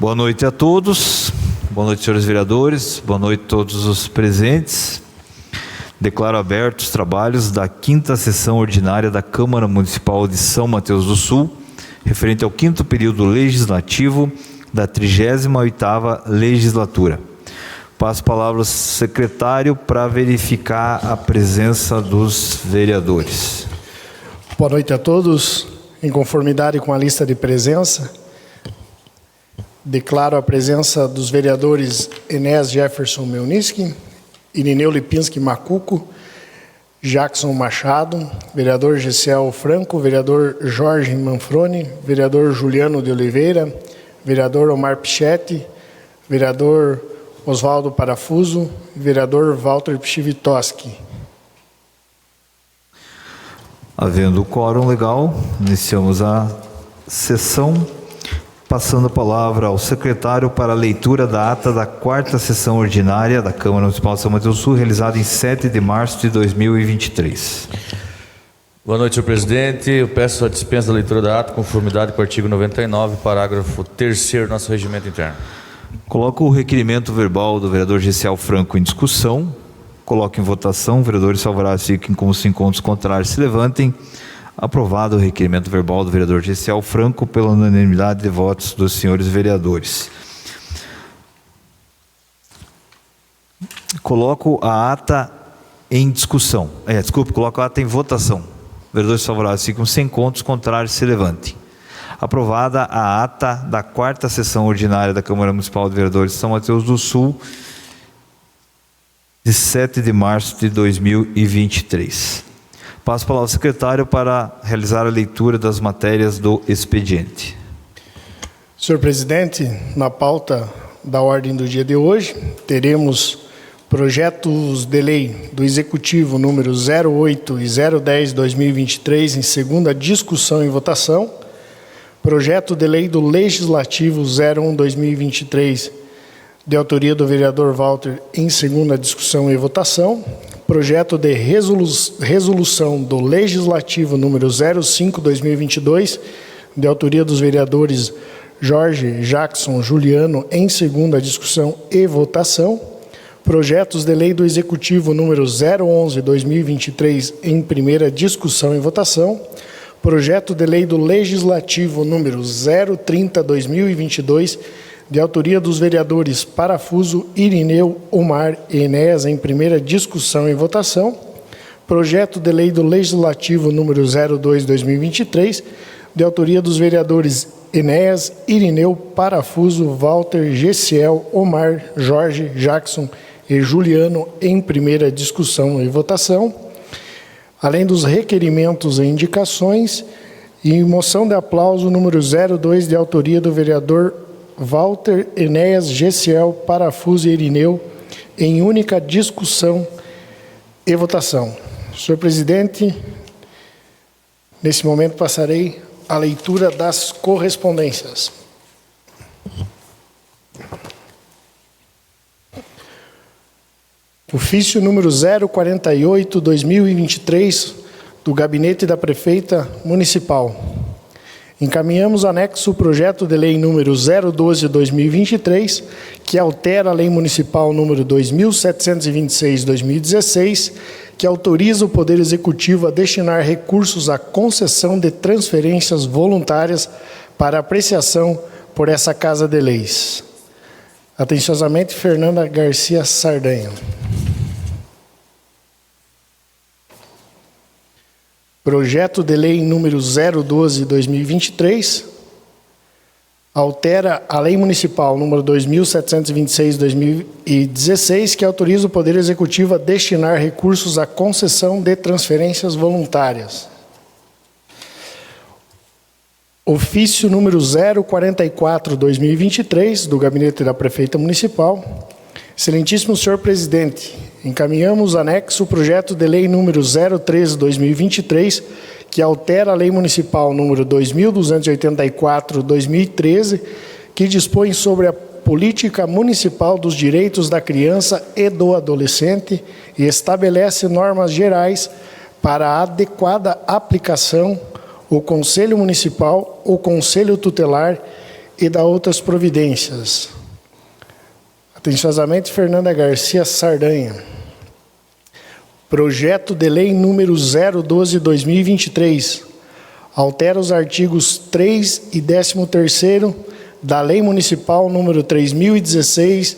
Boa noite a todos, boa noite, senhores vereadores, boa noite a todos os presentes. Declaro abertos os trabalhos da 5ª sessão ordinária da Câmara Municipal de São Mateus do Sul, referente ao 5º período legislativo da 38ª legislatura. Passo a palavra ao secretário para verificar a presença dos vereadores. Boa noite a todos. Em conformidade com a lista de presença, declaro a presença dos vereadores Enéas Jefferson Melnitzki, Irineu Lipinski Macuco, Jackson Machado, vereador Gessiel Franco, vereador Jorge Manfroni, vereador Juliano de Oliveira, vereador Omar Pichetti, vereador Oswaldo Parafuso, vereador Walter Pchivitoski. Havendo o quórum legal, iniciamos a sessão, passando a palavra ao secretário para a leitura da ata da 4ª sessão ordinária da Câmara Municipal de São Mateus do Sul, realizada em 7 de março de 2023. Boa noite, senhor presidente. Eu peço a dispensa da leitura da ata, conformidade com o artigo 99, parágrafo 3º do nosso regimento interno. Coloco o requerimento verbal do vereador Gessiel Franco em discussão. Coloco em votação. Vereadores favoráveis fiquem como se encontros contrários se levantem. Aprovado o requerimento verbal do vereador Gessiel Franco pela unanimidade de votos dos senhores vereadores. Coloco a ata em discussão. Coloco a ata em votação. Vereadores favoráveis ficam sem encontros contrários se levantem. Aprovada a ata da 4ª sessão ordinária da Câmara Municipal de Vereadores de São Mateus do Sul, de 7 de março de 2023. Passo a palavra ao secretário para realizar a leitura das matérias do expediente. Senhor presidente, na pauta da ordem do dia de hoje, teremos projetos de lei do Executivo número 08 e 010/2023 em segunda discussão e votação, projeto de lei do Legislativo 01/2023, de autoria do vereador Walter, em segunda discussão e votação, projeto de resolução do Legislativo número 05/2022, de autoria dos vereadores Jorge, Jackson, Juliano, em segunda discussão e votação, projetos de lei do Executivo número 011/2023, em primeira discussão e votação, projeto de lei do Legislativo número 030/2022, de autoria dos vereadores Parafuso, Irineu, Omar e Enéas, em primeira discussão e votação, projeto de lei do Legislativo número 02/2023, de autoria dos vereadores Enéas, Irineu, Parafuso, Walter, Gessiel, Omar, Jorge, Jackson e Juliano, em primeira discussão e votação, além dos requerimentos e indicações, e moção de aplauso número 02, de autoria do vereador Walter, Enéas, Gessiel, Parafuso e Irineu, em única discussão e votação. Senhor presidente, nesse momento passarei a leitura das correspondências. Ofício número 048/2023, do Gabinete da Prefeita Municipal. Encaminhamos anexo o projeto de lei número 012/2023, que altera a lei municipal número 2726/2016, que autoriza o Poder Executivo a destinar recursos à concessão de transferências voluntárias para apreciação por essa Casa de Leis. Atenciosamente, Fernanda Garcia Sardanha. Projeto de lei número 012/2023, altera a lei municipal número 2726/2016, que autoriza o Poder Executivo a destinar recursos à concessão de transferências voluntárias. Ofício número 044/2023, do Gabinete da Prefeita Municipal. Excelentíssimo senhor presidente, encaminhamos anexo o projeto de lei número 013/2023, que altera a lei municipal número 2284/2013, que dispõe sobre a política municipal dos direitos da criança e do adolescente e estabelece normas gerais para a adequada aplicação. O Conselho Municipal, o Conselho Tutelar e da outras providências. Atenciosamente, Fernanda Garcia Sardanha. Projeto de Lei número 012/2023 altera os artigos 3 e 13º da Lei Municipal número 3016,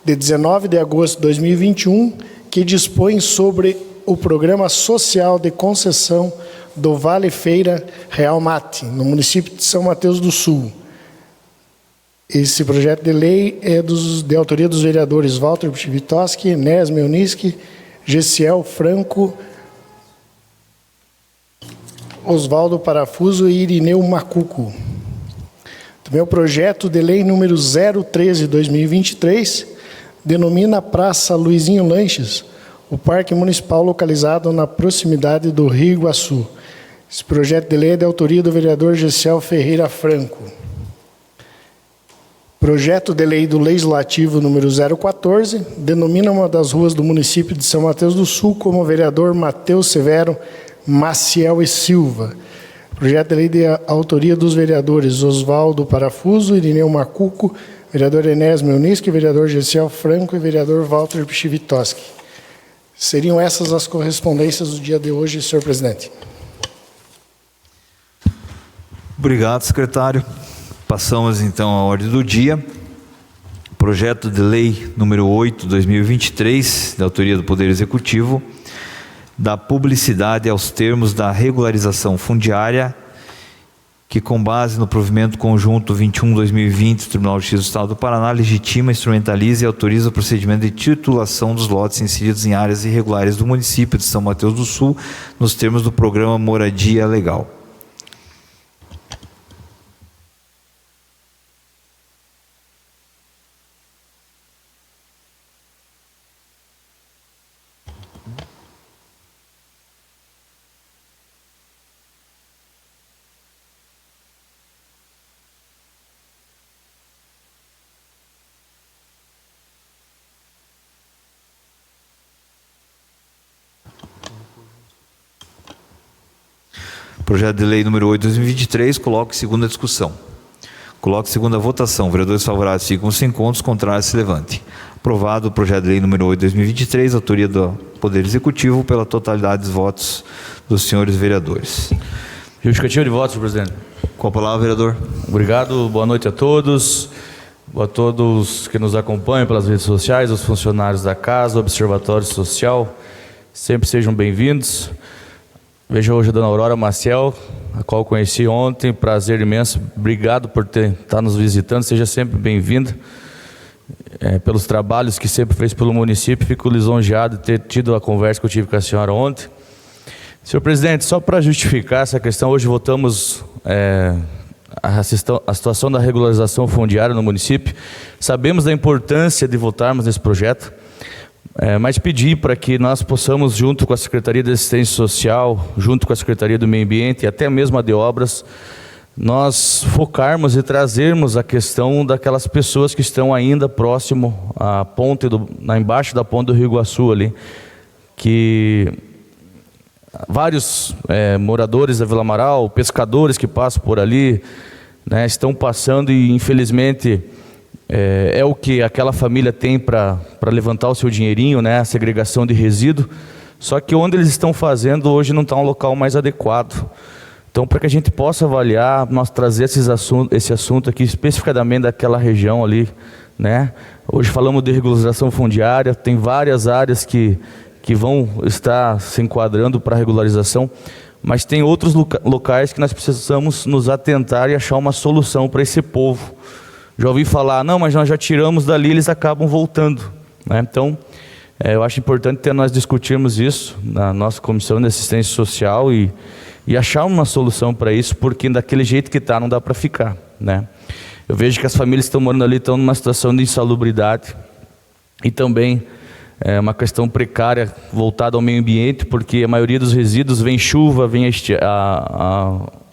de 19 de agosto de 2021, que dispõe sobre o Programa Social de Concessão do Vale Feira Real Mate, no município de São Mateus do Sul. Esse projeto de lei é de autoria dos vereadores Walter Pchivitoski, Enéas Melniski, Gessiel Franco, Oswaldo Parafuso e Irineu Macuco. Também o projeto de lei número 013/2023 denomina a Praça Luizinho Lanches, o parque municipal localizado na proximidade do Rio Iguaçu. Esse projeto de lei é de autoria do vereador Gessiel Ferreira Franco. Projeto de lei do Legislativo número 014 denomina uma das ruas do município de São Mateus do Sul como o vereador Matheus Severo Maciel e Silva. Projeto de lei de autoria dos vereadores Oswaldo Parafuso, Irineu Macuco, vereador Enéas Melniski, vereador Gessiel Franco e vereador Walter Pchivitoski. Seriam essas as correspondências do dia de hoje, senhor presidente. Obrigado, secretário. Passamos então à ordem do dia. Projeto de lei número 8/2023, da autoria do Poder Executivo, da publicidade aos termos da regularização fundiária, que com base no provimento conjunto 21/2020 do Tribunal de Justiça do Estado do Paraná, legitima, instrumentaliza e autoriza o procedimento de titulação dos lotes inseridos em áreas irregulares do município de São Mateus do Sul, nos termos do programa Moradia Legal. Projeto de lei número 8/2023, coloque segunda discussão. Coloque segunda votação. Vereadores favoráveis ficam sem contos, contrários se levante. Aprovado o projeto de lei número 8/2023, autoria do Poder Executivo, pela totalidade dos votos dos senhores vereadores. Justificativa de votos, senhor presidente. Com a palavra, vereador. Obrigado, boa noite a todos. Boa a todos que nos acompanham pelas redes sociais, os funcionários da casa, o Observatório Social, sempre sejam bem-vindos. Vejo hoje a dona Aurora Maciel, a qual conheci ontem, prazer imenso, obrigado por estar nos visitando, seja sempre bem-vinda, pelos trabalhos que sempre fez pelo município, fico lisonjeado de ter tido a conversa que eu tive com a senhora ontem. Senhor presidente, só para justificar essa questão, hoje votamos a situação da regularização fundiária no município, sabemos da importância de votarmos nesse projeto, mas pedir para que nós possamos, junto com a Secretaria de Assistência Social, junto com a Secretaria do Meio Ambiente e até mesmo a de Obras, nós focarmos e trazermos a questão daquelas pessoas que estão ainda próximo à ponte, embaixo da ponte do Rio Iguaçu ali, que vários moradores da Vila Amaral, pescadores que passam por ali, né, estão passando e infelizmente é o que aquela família tem para levantar o seu dinheirinho, né, a segregação de resíduo, só que onde eles estão fazendo hoje não está um local mais adequado. Então, para que a gente possa avaliar, nós trazer esse assunto aqui, especificamente daquela região ali, né? Hoje falamos de regularização fundiária, tem várias áreas que vão estar se enquadrando para regularização, mas tem outros locais que nós precisamos nos atentar e achar uma solução para esse povo. Já ouvi falar, não, mas nós já tiramos dali, eles acabam voltando, né? Então, eu acho importante nós discutirmos isso na nossa Comissão de Assistência Social e achar uma solução para isso, porque daquele jeito que está não dá para ficar, né? Eu vejo que as famílias que estão morando ali estão numa situação de insalubridade e também uma questão precária voltada ao meio ambiente, porque a maioria dos resíduos vem chuva, vem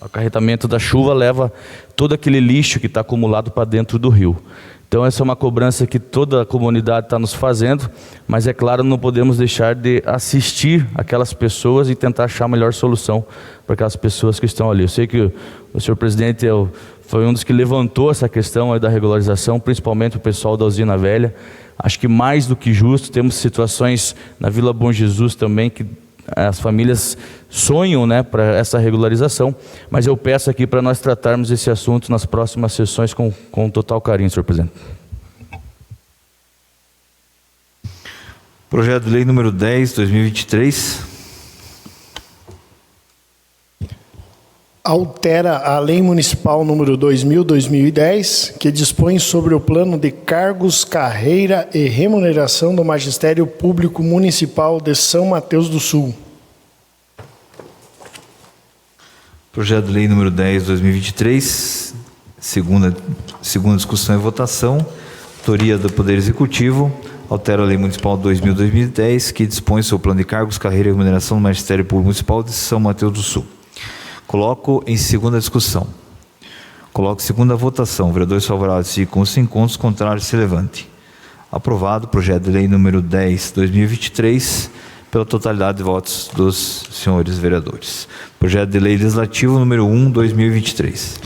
acarretamento da chuva leva todo aquele lixo que está acumulado para dentro do rio. Então essa é uma cobrança que toda a comunidade está nos fazendo, mas é claro, não podemos deixar de assistir aquelas pessoas e tentar achar a melhor solução para aquelas pessoas que estão ali. Eu sei que o senhor presidente foi um dos que levantou essa questão aí da regularização, principalmente o pessoal da Usina Velha. Acho que mais do que justo, temos situações na Vila Bom Jesus também que as famílias sonham, né, para essa regularização, mas eu peço aqui para nós tratarmos esse assunto nas próximas sessões com total carinho, senhor presidente. Projeto de lei número 10, 2023. Altera a Lei Municipal número 2000/2010, que dispõe sobre o plano de cargos, carreira e remuneração do Magistério Público Municipal de São Mateus do Sul. Projeto de lei número 10, 2023, segunda discussão e votação, autoria do Poder Executivo, altera a Lei Municipal 2000/2010, que dispõe sobre o plano de cargos, carreira e remuneração do Magistério Público Municipal de São Mateus do Sul. Coloco em segunda discussão. Coloco em segunda votação. Vereadores favoráveis ficam sem encontros, contrários se levante. Aprovado o projeto de lei número 10, 2023, pela totalidade de votos dos senhores vereadores. Projeto de lei legislativo número 1, 2023.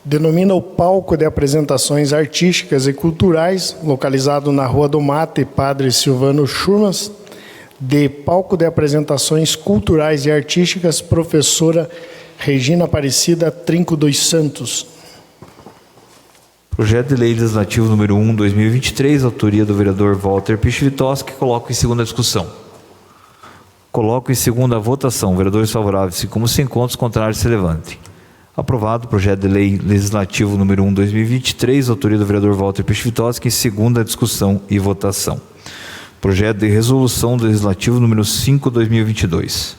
Denomina o palco de apresentações artísticas e culturais, localizado na Rua do Mate, Padre Silvano Churmas, de palco de apresentações culturais e artísticas, professora Regina Aparecida Trinco dos Santos. Projeto de lei legislativo número 1, 2023, autoria do vereador Walter Pichvitoski, coloco em segunda discussão. Coloco em segunda votação. Vereadores favoráveis, como se encontros, contrários se levante. Aprovado o projeto de lei legislativo número 1, 2023, autoria do vereador Walter Pichvitoski, em segunda discussão e votação. Projeto de resolução do legislativo número 5, 2022.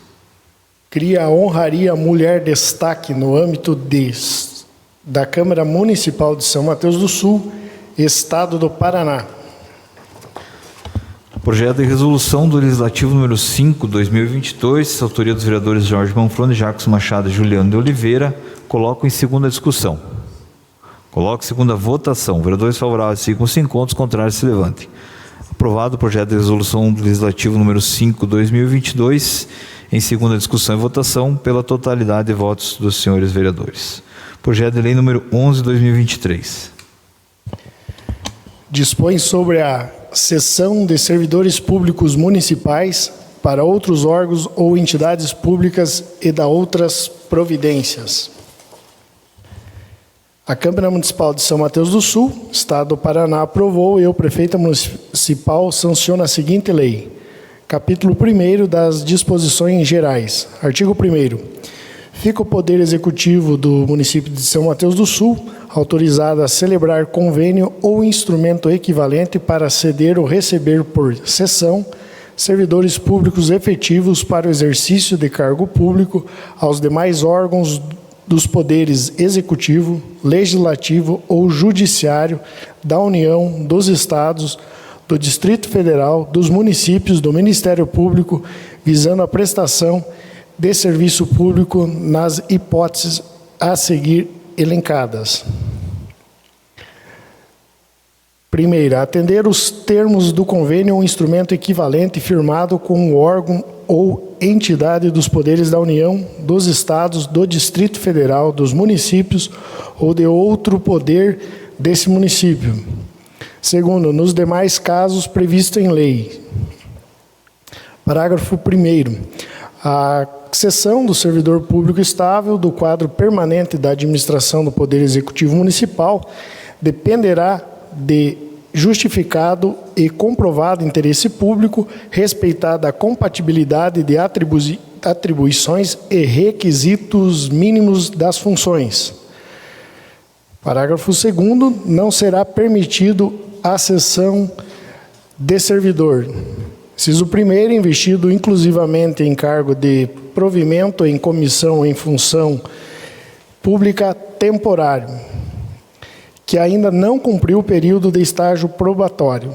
Cria a honraria Mulher Destaque no âmbito da Câmara Municipal de São Mateus do Sul, Estado do Paraná. Projeto de resolução do legislativo número 5, 2022, autoria dos vereadores Jorge Manfroni, Jacques Machado e Juliano de Oliveira, coloco em segunda discussão. Coloco em segunda votação. Vereadores favoráveis ficam sem encontros, contrários se levante. Aprovado o projeto de resolução do legislativo número 5, 2022, em segunda discussão e votação, pela totalidade de votos dos senhores vereadores. Projeto de lei número 11, 2023. Dispõe sobre a cessão de servidores públicos municipais para outros órgãos ou entidades públicas e da outras providências. A Câmara Municipal de São Mateus do Sul, Estado do Paraná, aprovou e o prefeito municipal sanciona a seguinte lei. Capítulo 1º das disposições gerais. Artigo 1º. Fica o Poder Executivo do município de São Mateus do Sul autorizado a celebrar convênio ou instrumento equivalente para ceder ou receber por cessão servidores públicos efetivos para o exercício de cargo público aos demais órgãos dos poderes executivo, legislativo ou judiciário da União, dos Estados, do Distrito Federal, dos municípios, do Ministério Público, visando a prestação de serviço público nas hipóteses a seguir elencadas. Primeira, atender os termos do convênio ou instrumento equivalente firmado com o órgão ou entidade dos poderes da União, dos Estados, do Distrito Federal, dos municípios ou de outro poder desse município. Segundo, nos demais casos previstos em lei. Parágrafo 1º. A cessão do servidor público estável do quadro permanente da administração do Poder Executivo Municipal dependerá de justificado e comprovado interesse público, respeitada a compatibilidade de atribuições e requisitos mínimos das funções. Parágrafo 2º. Não será permitido a cessão de servidor. Inciso 1º, investido inclusivamente em cargo de provimento em comissão em função pública temporário, que ainda não cumpriu o período de estágio probatório,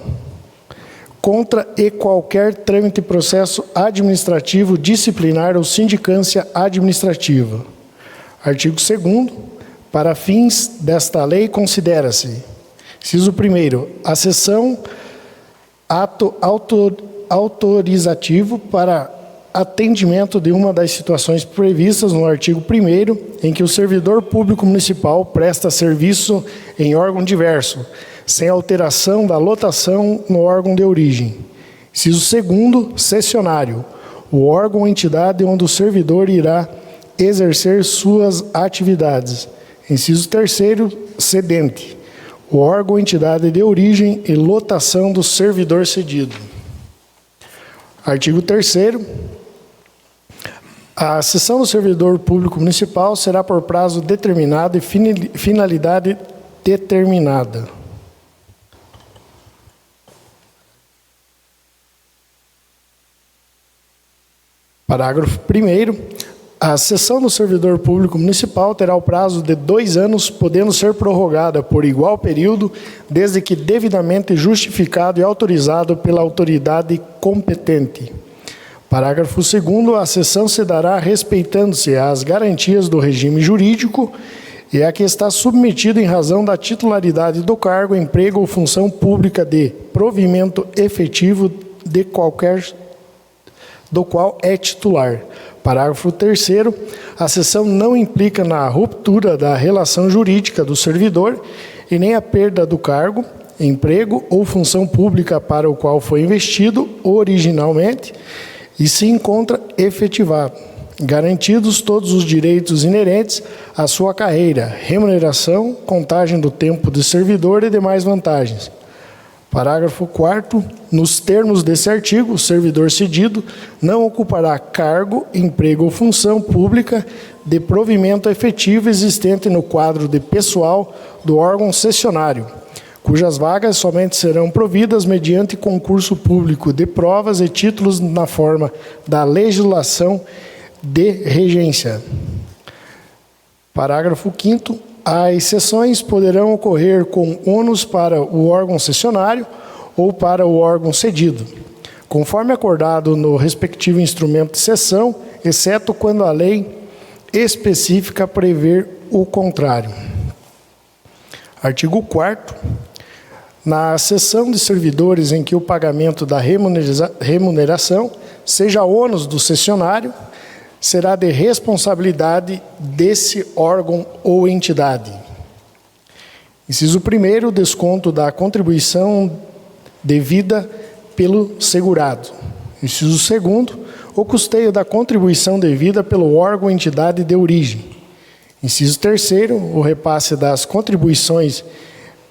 contra e qualquer trâmite, processo administrativo, disciplinar ou sindicância administrativa. Artigo 2º. Para fins desta lei, considera-se: inciso 1º, a sessão ato autorizativo para atendimento de uma das situações previstas no artigo 1º, em que o servidor público municipal presta serviço em órgão diverso, sem alteração da lotação no órgão de origem. Inciso 2º, cessionário, o órgão ou entidade onde o servidor irá exercer suas atividades. Inciso 3º, cedente, o órgão ou entidade de origem e lotação do servidor cedido. Artigo 3º. A cessão do servidor público municipal será por prazo determinado e finalidade determinada. Parágrafo 1º. A cessão do servidor público municipal terá o prazo de 2 anos, podendo ser prorrogada por igual período, desde que devidamente justificado e autorizado pela autoridade competente. Parágrafo 2º. A cessão se dará respeitando-se às garantias do regime jurídico e a que está submetido em razão da titularidade do cargo, emprego ou função pública de provimento efetivo do qual é titular. Parágrafo 3º. A cessão não implica na ruptura da relação jurídica do servidor e nem a perda do cargo, emprego ou função pública para o qual foi investido originalmente e se encontra efetivado, garantidos todos os direitos inerentes à sua carreira, remuneração, contagem do tempo de servidor e demais vantagens. Parágrafo 4º. Nos termos desse artigo, o servidor cedido não ocupará cargo, emprego ou função pública de provimento efetivo existente no quadro de pessoal do órgão cessionário, cujas vagas somente serão providas mediante concurso público de provas e títulos na forma da legislação de regência. Parágrafo 5º. As cessões poderão ocorrer com ônus para o órgão cessionário ou para o órgão cedido, conforme acordado no respectivo instrumento de cessão, exceto quando a lei específica prever o contrário. Artigo 4º. Na cessão de servidores em que o pagamento da remuneração seja ônus do cessionário, será de responsabilidade desse órgão ou entidade. Inciso 1º, desconto da contribuição devida pelo segurado. Inciso 2º, o custeio da contribuição devida pelo órgão ou entidade de origem. Inciso 3º, o repasse das contribuições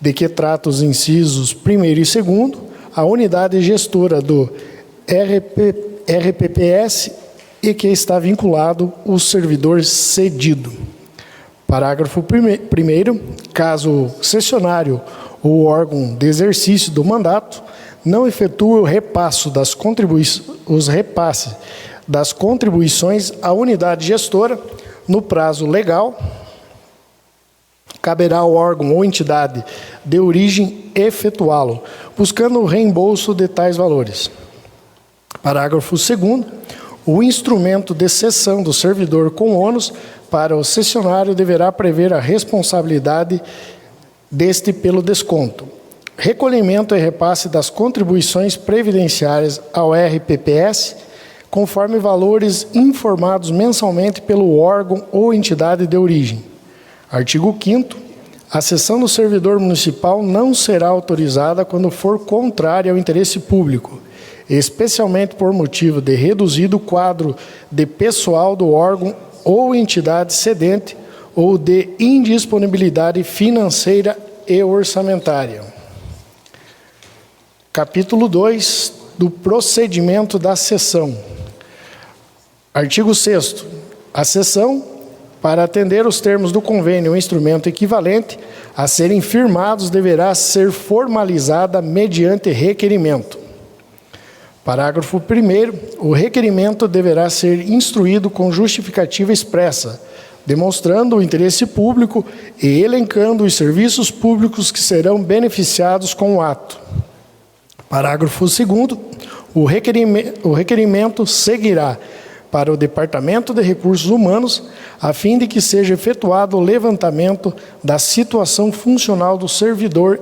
de que tratam os incisos 1º e 2º, a unidade gestora do RPPS e que está vinculado o servidor cedido. Parágrafo 1º. Caso o cessionário ou o órgão de exercício do mandato não efetue os repasses das contribuições à unidade gestora no prazo legal, caberá ao órgão ou entidade de origem efetuá-lo, buscando o reembolso de tais valores. Parágrafo 2º. O instrumento de cessão do servidor com ônus para o cessionário deverá prever a responsabilidade deste pelo desconto, recolhimento e repasse das contribuições previdenciárias ao RPPS, conforme valores informados mensalmente pelo órgão ou entidade de origem. Artigo 5º. A cessão do servidor municipal não será autorizada quando for contrária ao interesse público, especialmente por motivo de reduzido quadro de pessoal do órgão ou entidade cedente ou de indisponibilidade financeira e orçamentária. Capítulo 2 do procedimento da cessão. Artigo 6º. A cessão, para atender os termos do convênio ou instrumento equivalente a serem firmados, deverá ser formalizada mediante requerimento. Parágrafo 1º. O requerimento deverá ser instruído com justificativa expressa, demonstrando o interesse público e elencando os serviços públicos que serão beneficiados com o ato. Parágrafo 2º. O requerimento seguirá para o Departamento de Recursos Humanos, a fim de que seja efetuado o levantamento da situação funcional do servidor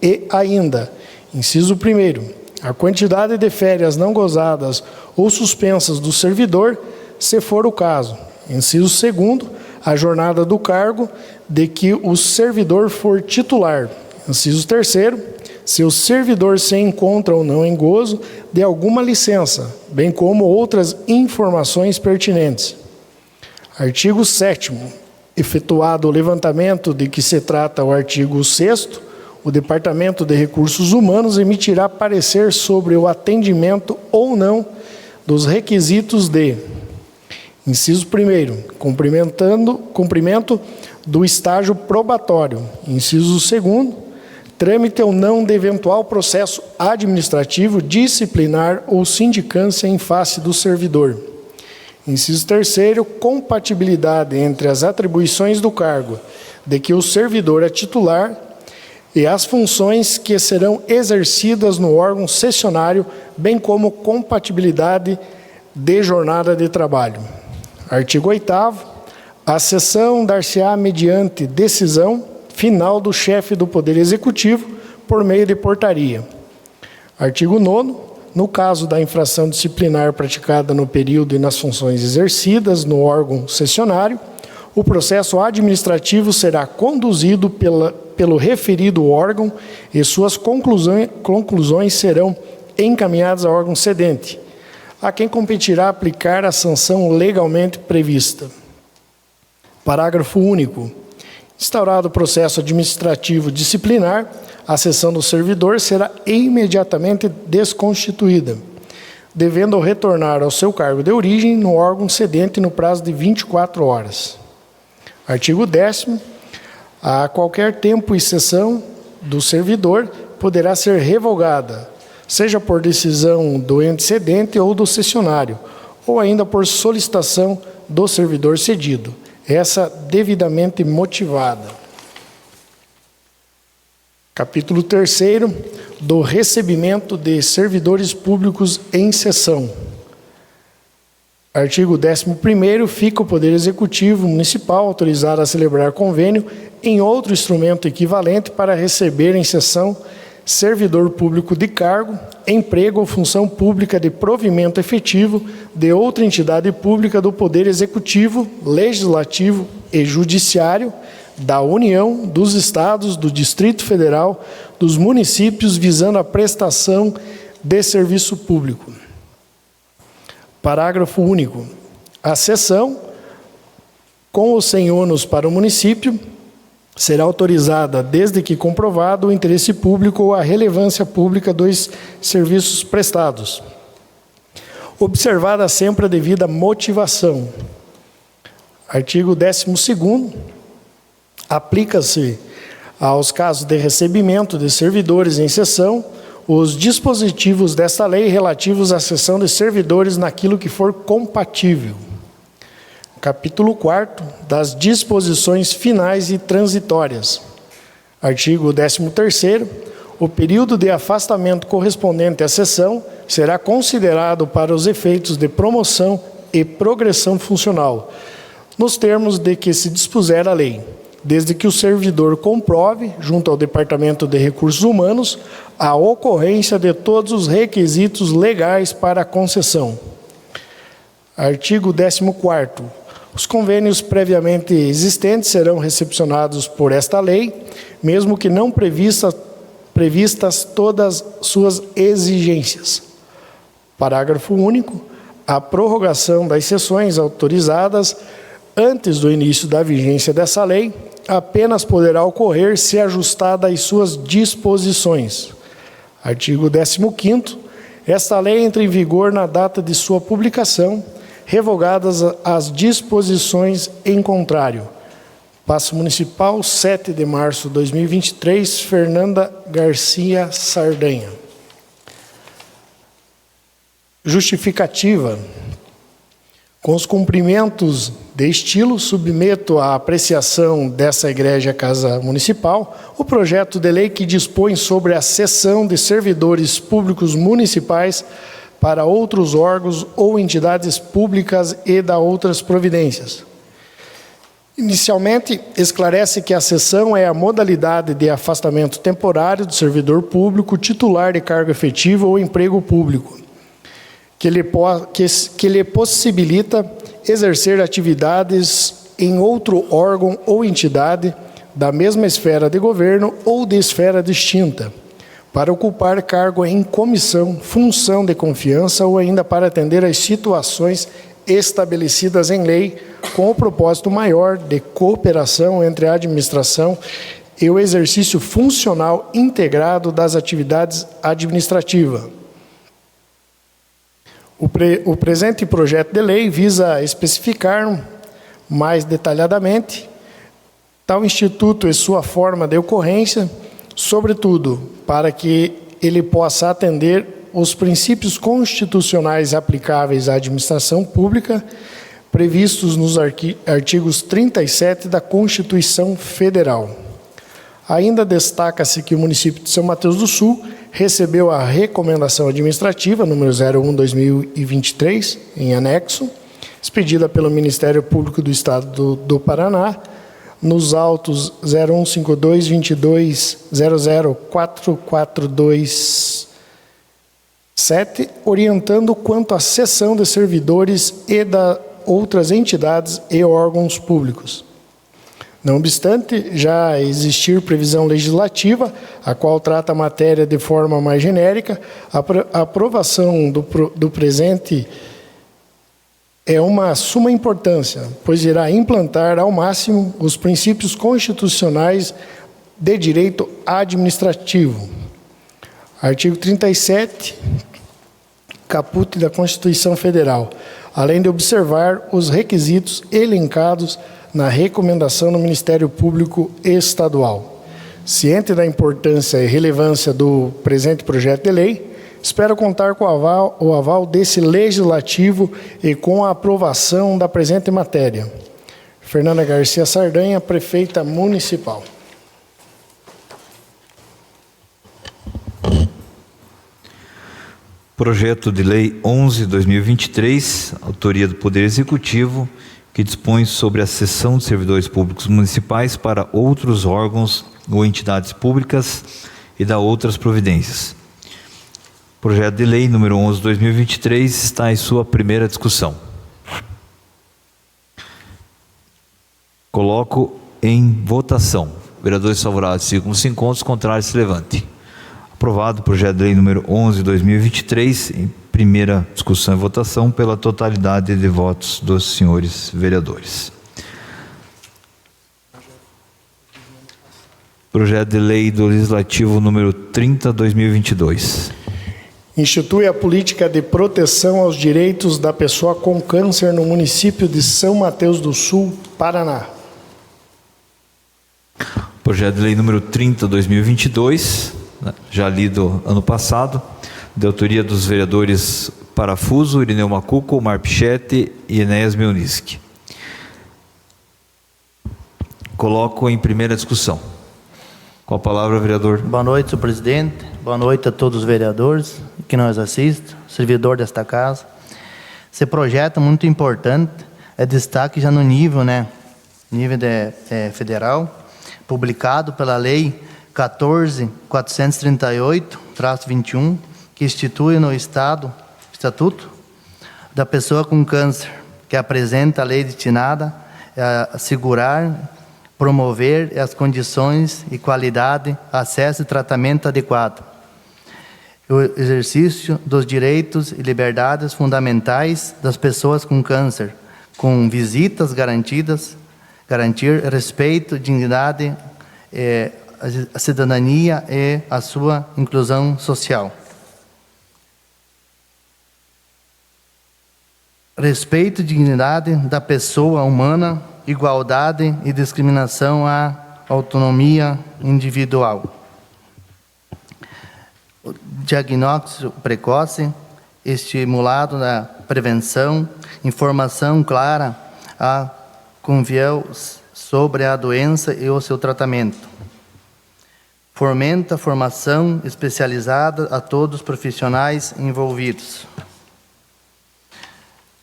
e ainda, inciso 1º, a quantidade de férias não gozadas ou suspensas do servidor, se for o caso. Inciso 2º, a jornada do cargo de que o servidor for titular. Inciso 3º, se o servidor se encontra ou não em gozo de alguma licença, bem como outras informações pertinentes. Artigo 7º. Efetuado o levantamento de que se trata o artigo 6º, o Departamento de Recursos Humanos emitirá parecer sobre o atendimento ou não dos requisitos de: inciso 1º, cumprimento do estágio probatório. Inciso 2º, trâmite ou não de eventual processo administrativo, disciplinar ou sindicância em face do servidor. Inciso 3º, compatibilidade entre as atribuições do cargo de que o servidor é titular e as funções que serão exercidas no órgão cessionário, bem como compatibilidade de jornada de trabalho. Artigo 8º, a cessão dar-se-á mediante decisão final do chefe do Poder Executivo por meio de portaria. Artigo 9º, no caso da infração disciplinar praticada no período e nas funções exercidas no órgão cessionário, o processo administrativo será conduzido pelo referido órgão e suas conclusões serão encaminhadas ao órgão cedente, a quem competirá aplicar a sanção legalmente prevista. Parágrafo único. Instaurado o processo administrativo disciplinar, a sessão do servidor será imediatamente desconstituída, devendo retornar ao seu cargo de origem no órgão cedente no prazo de 24 horas. Artigo 10º. A qualquer tempo e sessão do servidor poderá ser revogada, seja por decisão do ente cedente ou do cessionário, ou ainda por solicitação do servidor cedido, essa devidamente motivada. Capítulo 3º, do recebimento de servidores públicos em sessão. Artigo 11º, fica o Poder Executivo Municipal autorizado a celebrar convênio em outro instrumento equivalente para receber em sessão servidor público de cargo, emprego ou função pública de provimento efetivo de outra entidade pública do Poder Executivo, Legislativo e Judiciário, da União, dos Estados, do Distrito Federal, dos municípios, visando a prestação de serviço público. Parágrafo único. A sessão, com ou sem ônus para o município, será autorizada desde que comprovado o interesse público ou a relevância pública dos serviços prestados, observada sempre a devida motivação. Artigo 12º. Aplica-se aos casos de recebimento de servidores em sessão os dispositivos desta lei relativos à sessão de servidores naquilo que for compatível. Capítulo 4º, das disposições finais e transitórias. Artigo 13º, o período de afastamento correspondente à sessão será considerado para os efeitos de promoção e progressão funcional, nos termos de que se dispuser a lei, desde que o servidor comprove, junto ao Departamento de Recursos Humanos, a ocorrência de todos os requisitos legais para a concessão. Artigo 14º. Os convênios previamente existentes serão recepcionados por esta lei, mesmo que não previstas todas suas exigências. Parágrafo único. A prorrogação das sessões autorizadas antes do início da vigência dessa lei apenas poderá ocorrer se ajustada às suas disposições. Artigo 15º. Esta lei entra em vigor na data de sua publicação, revogadas as disposições em contrário. Paço Municipal, 7 de março de 2023, Fernanda Garcia Sardanha. Justificativa. Com os cumprimentos de estilo, submeto à apreciação dessa Igreja Casa Municipal o projeto de lei que dispõe sobre a cessão de servidores públicos municipais para outros órgãos ou entidades públicas e da outras providências. Inicialmente, esclarece que a cessão é a modalidade de afastamento temporário do servidor público titular de cargo efetivo ou emprego público, que lhe possibilita exercer atividades em outro órgão ou entidade da mesma esfera de governo ou de esfera distinta, para ocupar cargo em comissão, função de confiança ou ainda para atender às situações estabelecidas em lei, com o propósito maior de cooperação entre a administração e o exercício funcional integrado das atividades administrativas. O presente projeto de lei visa especificar mais detalhadamente tal instituto e sua forma de ocorrência, sobretudo para que ele possa atender os princípios constitucionais aplicáveis à administração pública, previstos nos artigos 37 da Constituição Federal. Ainda destaca-se que o município de São Mateus do Sul recebeu a recomendação administrativa número 01/2023, em anexo, expedida pelo Ministério Público do Estado do Paraná, nos autos 0152-22-00442-7, orientando quanto à cessão de servidores e da outras entidades e órgãos públicos. Não obstante já existir previsão legislativa, a qual trata a matéria de forma mais genérica, a aprovação do presente é uma suma importância, pois irá implantar ao máximo os princípios constitucionais de direito administrativo. Artigo 37, caput da Constituição Federal, além de observar os requisitos elencados na recomendação do Ministério Público Estadual. Ciente da importância e relevância do presente projeto de lei, espero contar com o aval desse legislativo e com a aprovação da presente matéria. Fernanda Garcia Sardanha, prefeita municipal. Projeto de Lei 11/2023, autoria do Poder Executivo, que dispõe sobre a cessão de servidores públicos municipais para outros órgãos ou entidades públicas e da outras providências. Projeto de Lei número 11/2023 está em sua primeira discussão. Coloco em votação. Vereadores favoráveis, ficam 5 encontros, contrários, se levante. Aprovado o projeto de lei número 11/2023, em primeira discussão e votação, pela totalidade de votos dos senhores vereadores. Projeto de lei do Legislativo número 30/2022. Institui a política de proteção aos direitos da pessoa com câncer no município de São Mateus do Sul, Paraná. Projeto de lei número 30/2022, já lido ano passado, de autoria dos vereadores Parafuso, Irineu Macuco, Omar Pichetti e Enéas Melniski. Coloco em primeira discussão. Com a palavra, vereador. Boa noite, senhor presidente. Boa noite a todos os vereadores que nos assistem, servidor desta casa. Esse projeto é muito importante, é destaque já no nível, nível federal, publicado pela Lei 14.438/21, que institui no Estatuto da Pessoa com Câncer, que apresenta a lei destinada a assegurar, promover as condições e qualidade, acesso e tratamento adequado, o exercício dos direitos e liberdades fundamentais das pessoas com câncer, com visitas garantidas, garantir respeito, dignidade, a cidadania e a sua inclusão social. Respeito e dignidade da pessoa humana, igualdade e discriminação à autonomia individual. O diagnóstico precoce, estimulado na prevenção, informação clara a convívio sobre a doença e o seu tratamento. Fomenta a formação especializada a todos os profissionais envolvidos.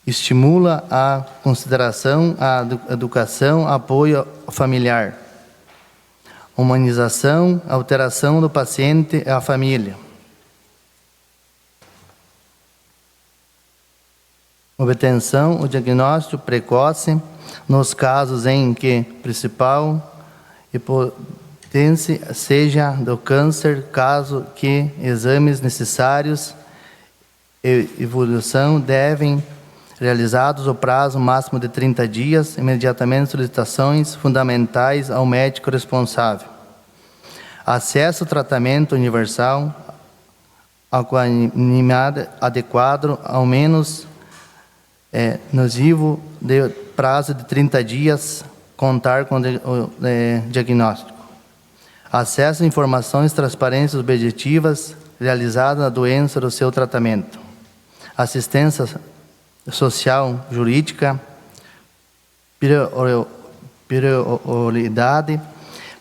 estimula a consideração, a educação, apoio familiar, humanização, alteração do paciente e a família, obtenção, o diagnóstico precoce nos casos em que principal hipótese seja do câncer, caso que exames necessários e evolução devem realizados o prazo máximo de 30 dias, imediatamente solicitações fundamentais ao médico responsável. Acesso ao tratamento universal, adequado, ao menos nocivo, de prazo de 30 dias, contar com o diagnóstico. Acesso a informações transparentes e objetivas realizadas na doença do seu tratamento. Assistência social, jurídica, prioridade,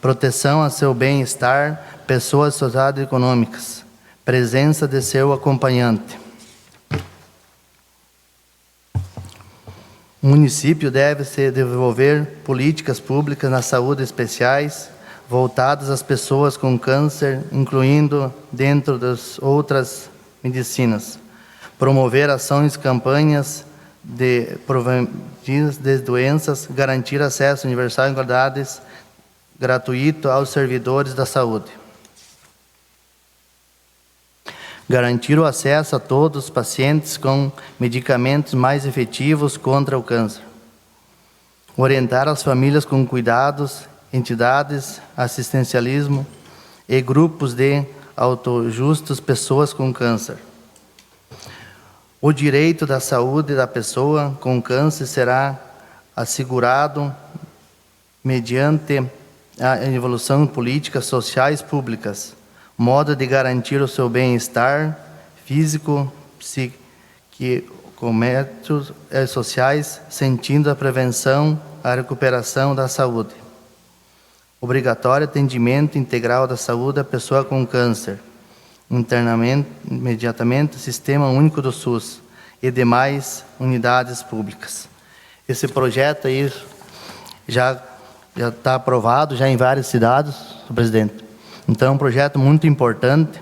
proteção a seu bem-estar, pessoas socioeconômicas, presença de seu acompanhante. O município deve se desenvolver políticas públicas na saúde especiais, voltadas às pessoas com câncer, incluindo dentro das outras medicinas. Promover ações e campanhas de prevenção de doenças, garantir acesso universal e igualdade gratuito aos servidores da saúde. Garantir o acesso a todos os pacientes com medicamentos mais efetivos contra o câncer. Orientar as famílias com cuidados, entidades, assistencialismo e grupos de autojustos pessoas com câncer. O direito da saúde da pessoa com câncer será assegurado mediante a evolução de políticas sociais públicas, modo de garantir o seu bem-estar físico, psiquico e sociais, sentindo a prevenção, a recuperação da saúde. Obrigatório atendimento integral da saúde da pessoa com câncer. Internamente, imediatamente, Sistema Único do SUS e demais unidades públicas. Esse projeto aí já está aprovado já em várias cidades, senhor presidente. Então, é um projeto muito importante,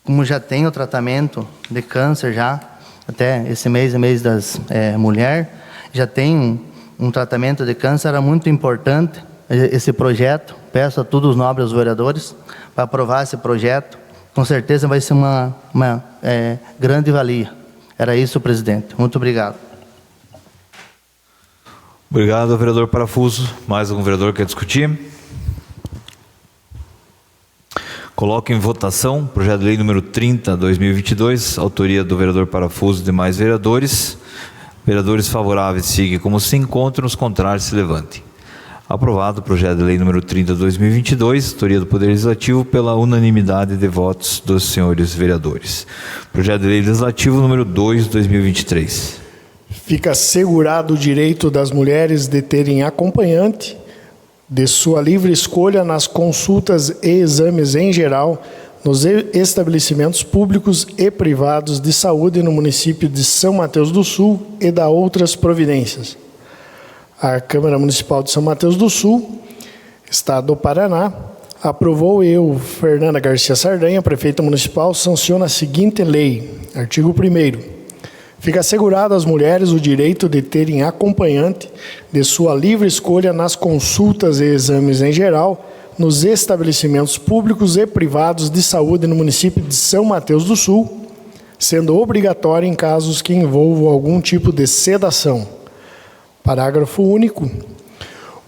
como já tem o tratamento de câncer já, até esse mês, é mês das mulheres, já tem um tratamento de câncer, era muito importante esse projeto. Peço a todos os nobres vereadores para aprovar esse projeto. Com certeza vai ser uma grande valia. Era isso, presidente. Muito obrigado. Obrigado, vereador Parafuso. Mais algum vereador quer discutir? Coloco em votação projeto de lei número 30/2022, autoria do vereador Parafuso e demais vereadores. Vereadores favoráveis, siga como se encontram, os contrários se levantem. Aprovado o projeto de lei número 30/2022, autoria do Poder Legislativo, pela unanimidade de votos dos senhores vereadores. Projeto de lei legislativo número 2/2023. Fica assegurado o direito das mulheres de terem acompanhante de sua livre escolha nas consultas e exames em geral, nos estabelecimentos públicos e privados de saúde no município de São Mateus do Sul e da outras providências. A Câmara Municipal de São Mateus do Sul, Estado do Paraná, aprovou eu, Fernanda Garcia Sardanha, prefeita municipal, sanciona a seguinte lei. Artigo 1º. Fica assegurado às mulheres o direito de terem acompanhante de sua livre escolha nas consultas e exames em geral, nos estabelecimentos públicos e privados de saúde no município de São Mateus do Sul, sendo obrigatório em casos que envolvam algum tipo de sedação. Parágrafo único.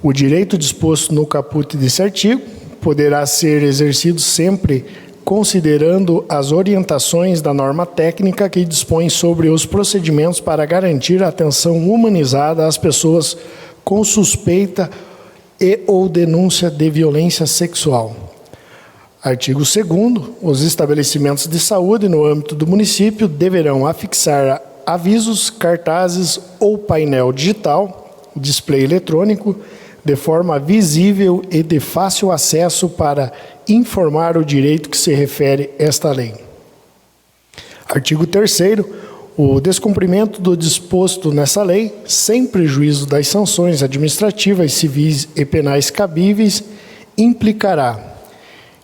O direito disposto no caput desse artigo poderá ser exercido sempre considerando as orientações da norma técnica que dispõe sobre os procedimentos para garantir a atenção humanizada às pessoas com suspeita e ou denúncia de violência sexual. Artigo 2º. Os estabelecimentos de saúde no âmbito do município deverão afixar avisos, cartazes ou painel digital, display eletrônico, de forma visível e de fácil acesso para informar o direito que se refere esta lei. Artigo 3º. O descumprimento do disposto nessa lei, sem prejuízo das sanções administrativas, civis e penais cabíveis, implicará: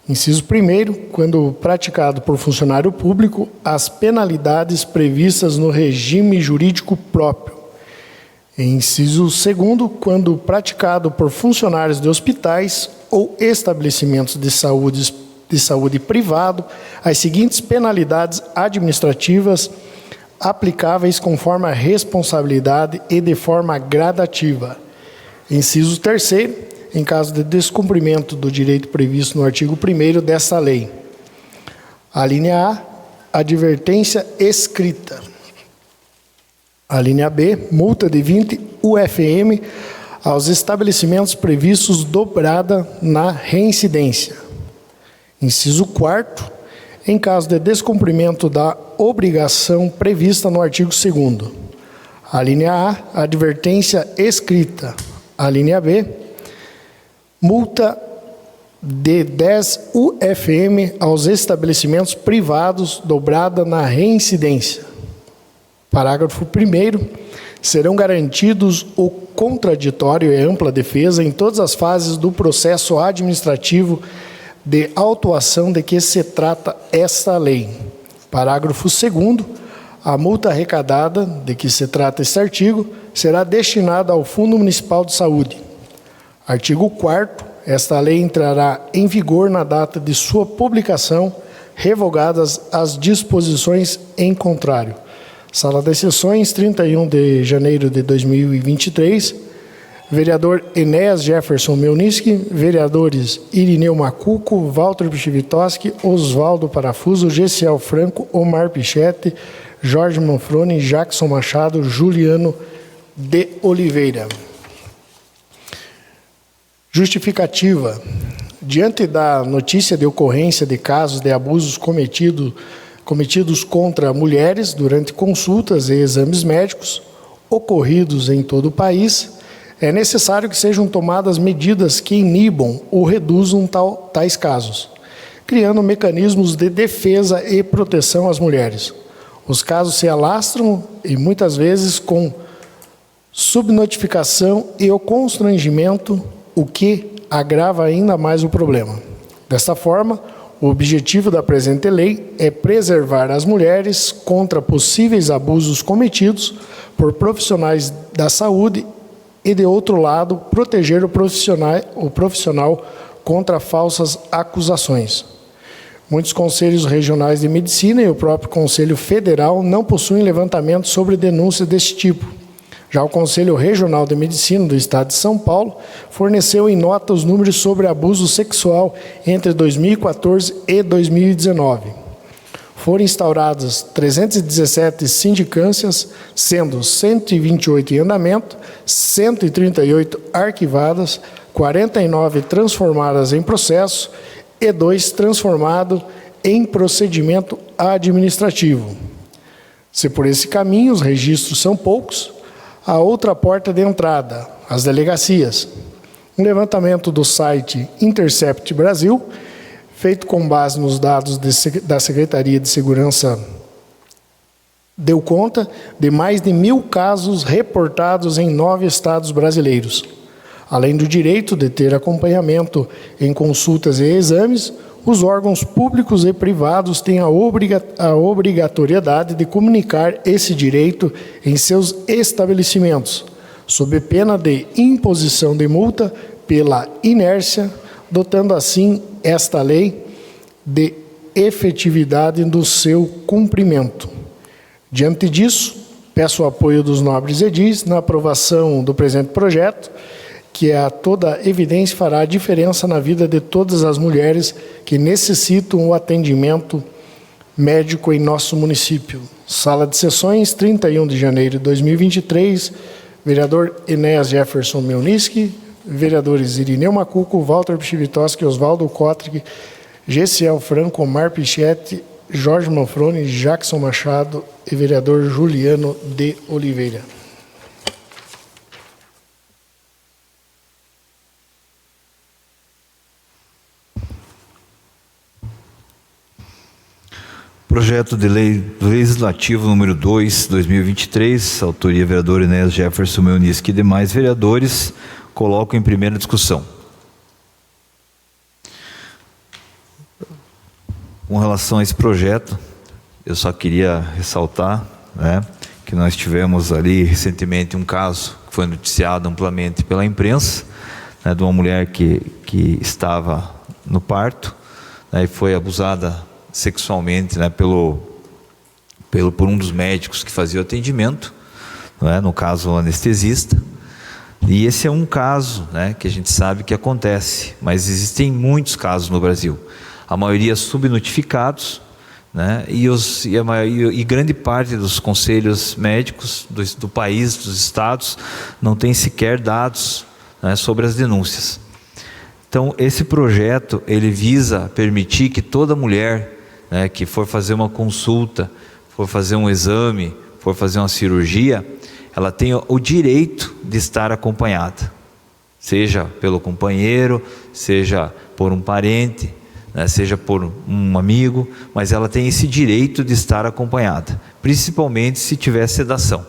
inciso 1º, quando praticado por funcionário público, as penalidades previstas no regime jurídico próprio. Inciso 2º, quando praticado por funcionários de hospitais ou estabelecimentos de saúde privado, as seguintes penalidades administrativas aplicáveis conforme a responsabilidade e de forma gradativa. Inciso 3º, em caso de descumprimento do direito previsto no artigo 1º dessa lei. A linha A, advertência escrita. A linha B, multa de 20 UFM aos estabelecimentos previstos dobrada na reincidência. Inciso 4º, em caso de descumprimento da obrigação prevista no artigo 2º. A linha A, advertência escrita. A linha B, multa de 10 UFM aos estabelecimentos privados dobrada na reincidência. Parágrafo 1º. Serão garantidos o contraditório e ampla defesa em todas as fases do processo administrativo de autuação de que se trata esta lei. Parágrafo 2º. A multa arrecadada de que se trata este artigo será destinada ao Fundo Municipal de Saúde. Artigo 4º. Esta lei entrará em vigor na data de sua publicação, revogadas as disposições em contrário. Sala das Sessões, 31 de janeiro de 2023. Vereador Enéas Jefferson Melniski, vereadores Irineu Macuco, Walter Pichivitoski, Oswaldo Parafuso, Gessiel Franco, Omar Pichetti, Jorge Manfroni, Jackson Machado, Juliano de Oliveira. Justificativa. Diante da notícia de ocorrência de casos de abusos cometidos contra mulheres durante consultas e exames médicos ocorridos em todo o país, é necessário que sejam tomadas medidas que inibam ou reduzam tais casos, criando mecanismos de defesa e proteção às mulheres. Os casos se alastram e muitas vezes com subnotificação e o constrangimento, o que agrava ainda mais o problema. Desta forma, o objetivo da presente lei é preservar as mulheres contra possíveis abusos cometidos por profissionais da saúde e, de outro lado, proteger o profissional contra falsas acusações. Muitos conselhos regionais de medicina e o próprio Conselho Federal não possuem levantamento sobre denúncias deste tipo. Já o Conselho Regional de Medicina do Estado de São Paulo forneceu em nota os números sobre abuso sexual entre 2014 e 2019. Foram instauradas 317 sindicâncias, sendo 128 em andamento, 138 arquivadas, 49 transformadas em processo e 2 transformados em procedimento administrativo. Se por esse caminho os registros são poucos, a outra porta de entrada, as delegacias. Um levantamento do site Intercept Brasil, feito com base nos dados da Secretaria de Segurança, deu conta de mais de 1.000 casos reportados em 9 estados brasileiros. Além do direito de ter acompanhamento em consultas e exames, os órgãos públicos e privados têm a obrigatoriedade de comunicar esse direito em seus estabelecimentos, sob pena de imposição de multa pela inércia, dotando assim esta lei de efetividade do seu cumprimento. Diante disso, peço o apoio dos nobres edis na aprovação do presente projeto, que a toda evidência fará a diferença na vida de todas as mulheres que necessitam o atendimento médico em nosso município. Sala de Sessões, 31 de janeiro de 2023, vereador Enéas Jefferson Melniski, vereadores Irineu Macuco, Walter Pichivitoski, Oswaldo Kotrick, Gessiel Franco, Omar Pichetti, Jorge Manfroni, Jackson Machado e vereador Juliano de Oliveira. Projeto de Lei Legislativo número 2, 2023, autoria vereador Enéas Jefferson Melnick e demais vereadores, coloco em primeira discussão. Com relação a esse projeto, eu só queria ressaltar, né, que nós tivemos ali recentemente um caso que foi noticiado amplamente pela imprensa, né, de uma mulher que estava no parto, né, e foi abusada sexualmente, né, por um dos médicos que fazia o atendimento, né, no caso o anestesista. E esse é um caso, né, que a gente sabe que acontece, mas existem muitos casos no Brasil, a maioria subnotificados, né, e grande parte dos conselhos médicos do país, dos estados, não tem sequer dados, né, sobre as denúncias. Então, esse projeto, ele visa permitir que toda mulher, né, que for fazer uma consulta, for fazer um exame, for fazer uma cirurgia, ela tenha o direito de estar acompanhada, seja pelo companheiro, seja por um parente, né, seja por um amigo, mas ela tem esse direito de estar acompanhada, principalmente se tiver sedação,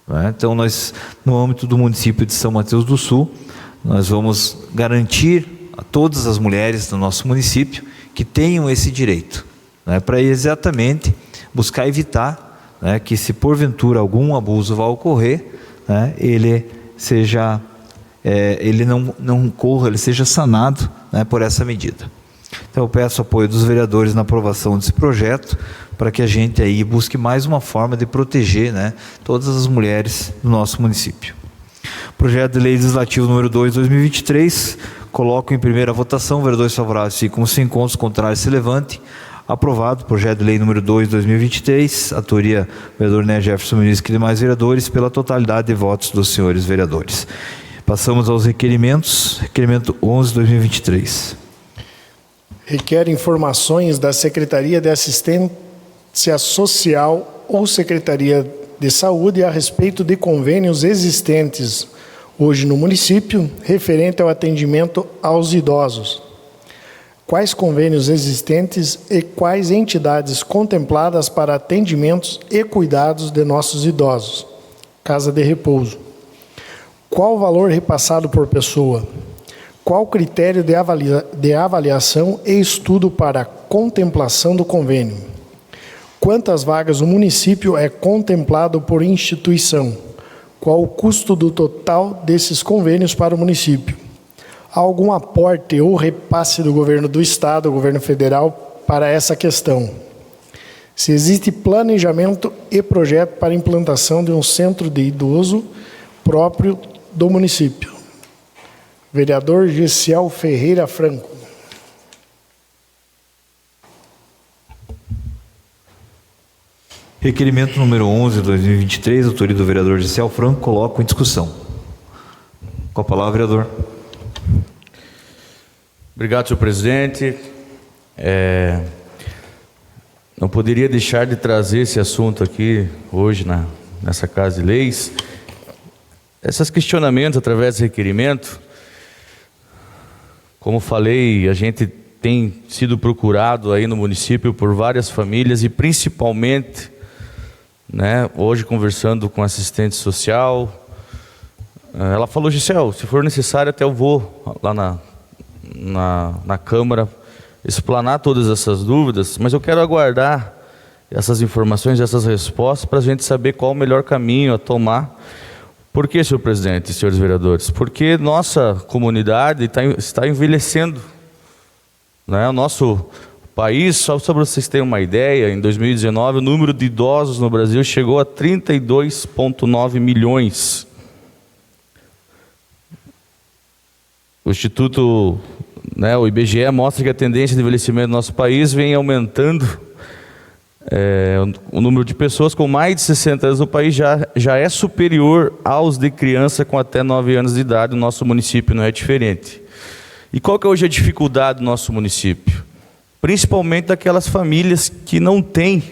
né? Então nós, no âmbito do município de São Mateus do Sul, nós vamos garantir a todas as mulheres do nosso município que tenham esse direito, né, para exatamente buscar evitar, né, que se porventura algum abuso vá ocorrer, né, ele não corra, ele seja sanado, né, por essa medida. Então eu peço apoio dos vereadores na aprovação desse projeto, para que a gente aí busque mais uma forma de proteger, né, todas as mulheres do nosso município. Projeto de Lei Legislativo número 2, 2023, coloco em primeira votação, vereadores favoráveis ficam sem, contos contrários se levante. Aprovado. Projeto de Lei número 2, 2023, autoria vereador Enéas Jefferson Melnick e demais vereadores, pela totalidade de votos dos senhores vereadores. Passamos aos requerimentos. Requerimento 11, 2023. Requer informações da Secretaria de Assistência Social ou Secretaria de Saúde a respeito de convênios existentes hoje no município, referente ao atendimento aos idosos. Quais convênios existentes e quais entidades contempladas para atendimentos e cuidados de nossos idosos? Casa de repouso. Qual o valor repassado por pessoa? Qual o critério de avaliação e estudo para contemplação do convênio? Quantas vagas o município é contemplado por instituição? Qual o custo do total desses convênios para o município? Há algum aporte ou repasse do governo do estado, do governo federal, para essa questão? Se existe planejamento e projeto para a implantação de um centro de idoso próprio do município. Vereador Gessiel Ferreira Franco. Requerimento número 11, 2023, autoria do vereador Gessiel Franco, coloco em discussão. Com a palavra, vereador. Obrigado, senhor presidente. Não poderia deixar de trazer esse assunto aqui hoje nessa Casa de Leis. Esses questionamentos através do requerimento, como falei, a gente tem sido procurado aí no município por várias famílias e principalmente, né, hoje conversando com assistente social, ela falou: Gessiel, se for necessário até eu vou lá na Câmara explanar todas essas dúvidas, mas eu quero aguardar essas informações, essas respostas, para a gente saber qual o melhor caminho a tomar. Por quê, senhor presidente e senhores vereadores? Porque nossa comunidade está envelhecendo, né? O nosso país, só para vocês terem uma ideia, em 2019 o número de idosos no Brasil chegou a 32,9 milhões. O Instituto, o IBGE mostra que a tendência de envelhecimento do nosso país vem aumentando. O número de pessoas com mais de 60 anos no país já é superior aos de criança com até 9 anos de idade. O nosso município não é diferente. E qual que é hoje a dificuldade do nosso município? Principalmente daquelas famílias que não têm,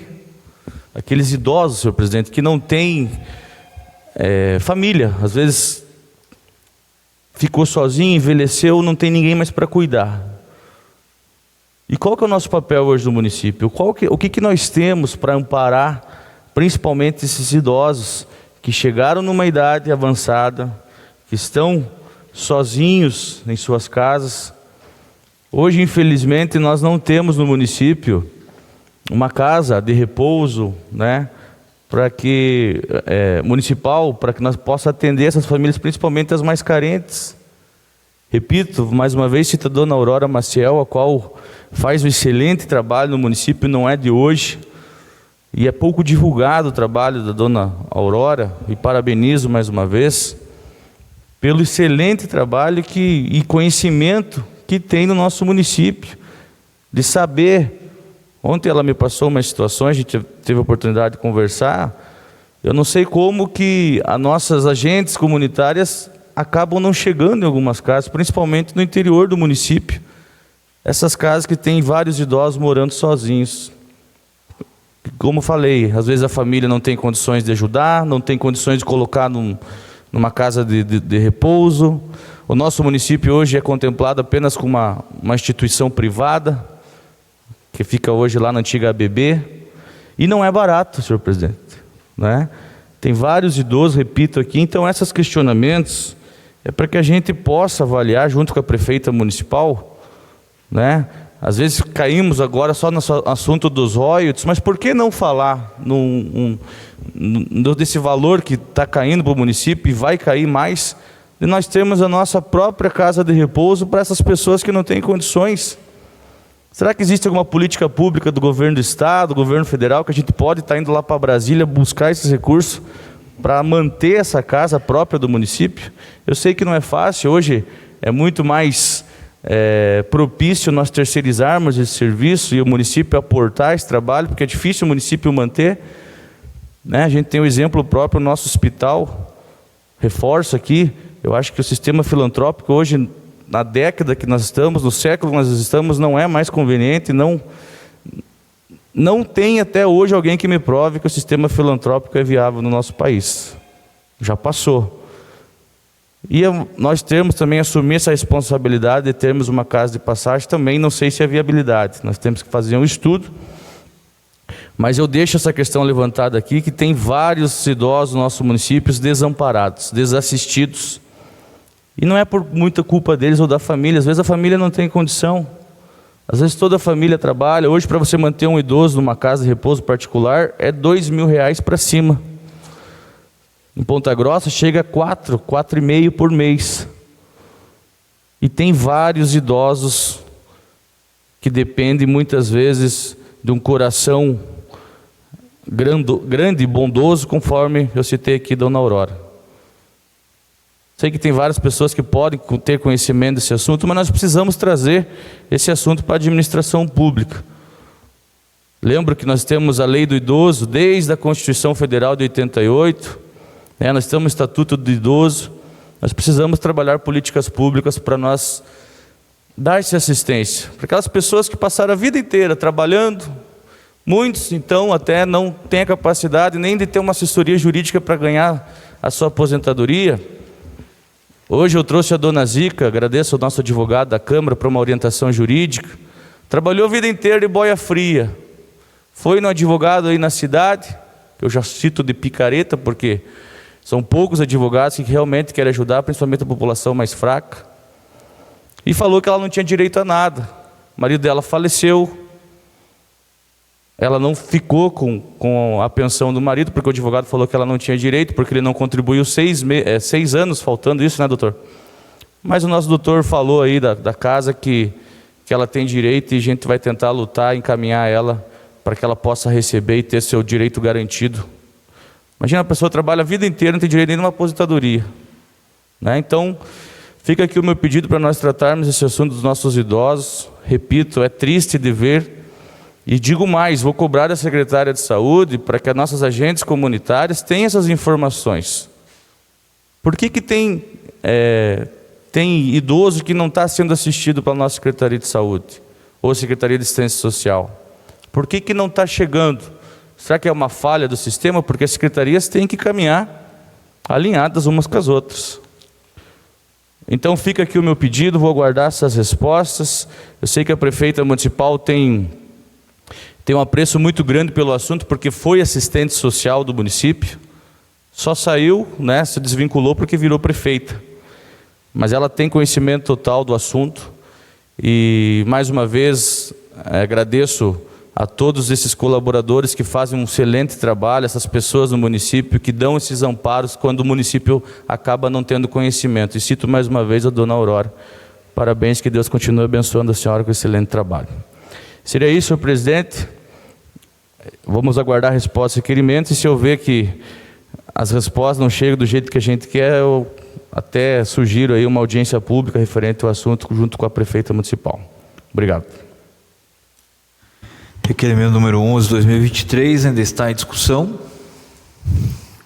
aqueles idosos, senhor presidente, que não têm família. Às vezes ficou sozinho, envelheceu, não tem ninguém mais para cuidar. E qual que é o nosso papel hoje no município? O que nós temos para amparar, principalmente esses idosos que chegaram numa idade avançada, que estão sozinhos em suas casas? Hoje, infelizmente, nós não temos no município uma casa de repouso, né, municipal, para que nós possamos atender essas famílias, principalmente as mais carentes. Repito, mais uma vez, cito a dona Aurora Maciel, a qual faz um excelente trabalho no município, não é de hoje, e é pouco divulgado o trabalho da dona Aurora, e parabenizo mais uma vez pelo excelente trabalho e conhecimento que tem no nosso município, de saber. Ontem ela me passou umas situações, a gente teve a oportunidade de conversar. Eu não sei como que as nossas agentes comunitárias acabam não chegando em algumas casas, principalmente no interior do município. Essas casas que tem vários idosos morando sozinhos. Como falei, às vezes a família não tem condições de ajudar, não tem condições de colocar numa casa de repouso. O nosso município hoje é contemplado apenas com uma instituição privada, que fica hoje lá na antiga ABB, e não é barato, senhor presidente, né? Tem vários idosos, repito aqui, então esses questionamentos é para que a gente possa avaliar junto com a prefeita municipal, né? Às vezes caímos agora só no assunto dos royalties, mas por que não falar desse valor que está caindo para o município e vai cair mais, e nós temos a nossa própria casa de repouso para essas pessoas que não têm condições? Será que existe alguma política pública do governo do estado, do governo federal, que a gente pode estar indo lá para Brasília buscar esses recursos para manter essa casa própria do município? Eu sei que não é fácil, hoje é muito mais propício nós terceirizarmos esse serviço e o município aportar esse trabalho, porque é difícil o município manter, né? A gente tem o exemplo próprio no nosso hospital, reforço aqui, eu acho que o sistema filantrópico hoje, na década que nós estamos, no século que nós estamos, não é mais conveniente, não tem até hoje alguém que me prove que o sistema filantrópico é viável no nosso país. Já passou. E nós temos também assumir essa responsabilidade de termos uma casa de passagem, também não sei se é viabilidade, nós temos que fazer um estudo, mas eu deixo essa questão levantada aqui, que tem vários idosos no nosso município desamparados, desassistidos, e não é por muita culpa deles ou da família, às vezes a família não tem condição, às vezes toda a família trabalha. Hoje, para você manter um idoso numa casa de repouso particular, é R$2.000 para cima. Em Ponta Grossa chega a 4,5 por mês. E tem vários idosos que dependem muitas vezes de um coração grande e bondoso, conforme eu citei aqui dona Aurora. Sei que tem várias pessoas que podem ter conhecimento desse assunto, mas nós precisamos trazer esse assunto para a administração pública. Lembro que nós temos a Lei do Idoso, desde a Constituição Federal de 88, nós temos o Estatuto do Idoso. Nós precisamos trabalhar políticas públicas para nós dar essa assistência. Para aquelas pessoas que passaram a vida inteira trabalhando, muitos então até não têm a capacidade nem de ter uma assessoria jurídica para ganhar a sua aposentadoria. Hoje eu trouxe a dona Zica, agradeço ao nosso advogado da Câmara para uma orientação jurídica. Trabalhou a vida inteira de boia fria. Foi no advogado aí na cidade, que eu já cito de picareta, porque são poucos advogados que realmente querem ajudar, principalmente a população mais fraca. E falou que ela não tinha direito a nada. O marido dela faleceu. Ela não ficou com a pensão do marido, porque o advogado falou que ela não tinha direito, porque ele não contribuiu 6 anos, faltando isso, né, doutor? Mas o nosso doutor falou aí da casa que ela tem direito, e a gente vai tentar lutar, encaminhar ela para que ela possa receber e ter seu direito garantido. Imagina, a pessoa trabalha a vida inteira, não tem direito nem de uma aposentadoria, né? Então, fica aqui o meu pedido para nós tratarmos esse assunto dos nossos idosos. Repito, é triste de ver. E digo mais, vou cobrar da secretária de saúde para que as nossas agentes comunitárias tenham essas informações. Por que tem idoso que não está sendo assistido pela nossa Secretaria de Saúde ou Secretaria de Assistência Social? Por que não está chegando? Será que é uma falha do sistema? Porque as secretarias têm que caminhar alinhadas umas com as outras. Então fica aqui o meu pedido, vou aguardar essas respostas. Eu sei que a prefeita municipal tem um apreço muito grande pelo assunto, porque foi assistente social do município, só saiu, né, se desvinculou porque virou prefeita. Mas ela tem conhecimento total do assunto e, mais uma vez, agradeço a todos esses colaboradores que fazem um excelente trabalho, essas pessoas no município que dão esses amparos quando o município acaba não tendo conhecimento. E cito mais uma vez a dona Aurora. Parabéns, que Deus continue abençoando a senhora com excelente trabalho. Seria isso, senhor presidente. Vamos aguardar a resposta e requerimento, e se eu ver que as respostas não chegam do jeito que a gente quer, eu até sugiro aí uma audiência pública referente ao assunto junto com a prefeita municipal. Obrigado. Requerimento número 11/2023 ainda está em discussão.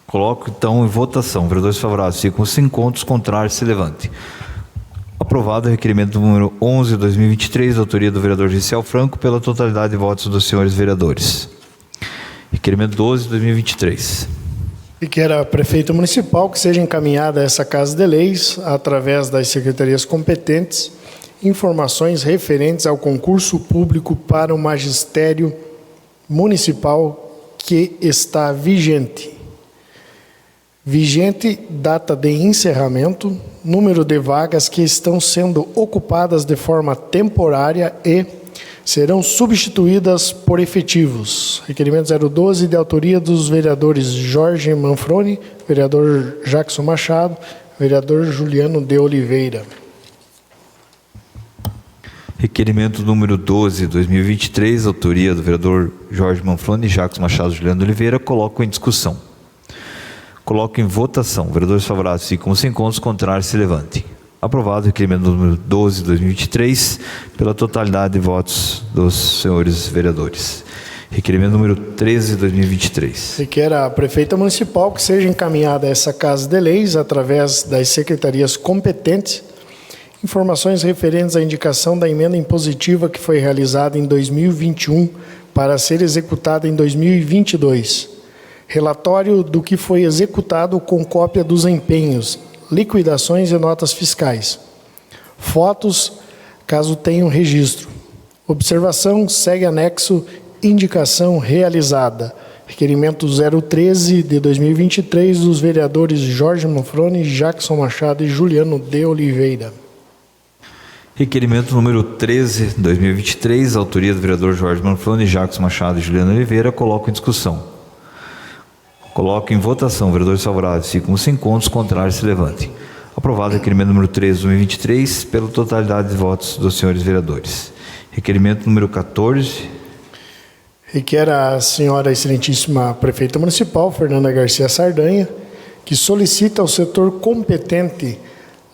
Coloco então em votação. Vereadores favoráveis ficam sem contos, contrários se levante. Aprovado o requerimento número 11/2023, autoria do vereador Gisel Franco, pela totalidade de votos dos senhores vereadores. Requerimento 12/2023. Requer a prefeita municipal que seja encaminhada a essa Casa de Leis, através das secretarias competentes, informações referentes ao concurso público para o magistério municipal que está vigente. Vigente, data de encerramento, número de vagas que estão sendo ocupadas de forma temporária e serão substituídas por efetivos. Requerimento 012, de autoria dos vereadores Jorge Manfroni, vereador Jackson Machado, vereador Juliano de Oliveira. Requerimento número 12/2023, autoria do vereador Jorge Manfroni, Jackson Machado, Juliano de Oliveira, coloco em discussão. Coloco em votação. Vereadores favoráveis ficam sem contos, contrários se levante. Aprovado o requerimento número 12/2023 pela totalidade de votos dos senhores vereadores. Requerimento número 13/2023. Requer a prefeita municipal que seja encaminhada a essa Casa de Leis, através das secretarias competentes, informações referentes à indicação da emenda impositiva que foi realizada em 2021 para ser executada em 2022. Relatório do que foi executado com cópia dos empenhos, liquidações e notas fiscais. Fotos, caso tenham registro. Observação, segue anexo, indicação realizada. Requerimento 013 de 2023 dos vereadores Jorge Manfroni, Jackson Machado e Juliano de Oliveira. Requerimento número 13/2023, autoria do vereador Jorge Manfroni, Jackson Machado e Juliano Oliveira, coloco em discussão. Coloco em votação. Vereadores favoráveis ficam sem contos, contrários se levante. Aprovado o requerimento número 13/2023 pela totalidade de votos dos senhores vereadores. Requerimento número 14. Requer a senhora excelentíssima prefeita municipal, Fernanda Garcia Sardanha, que solicita ao setor competente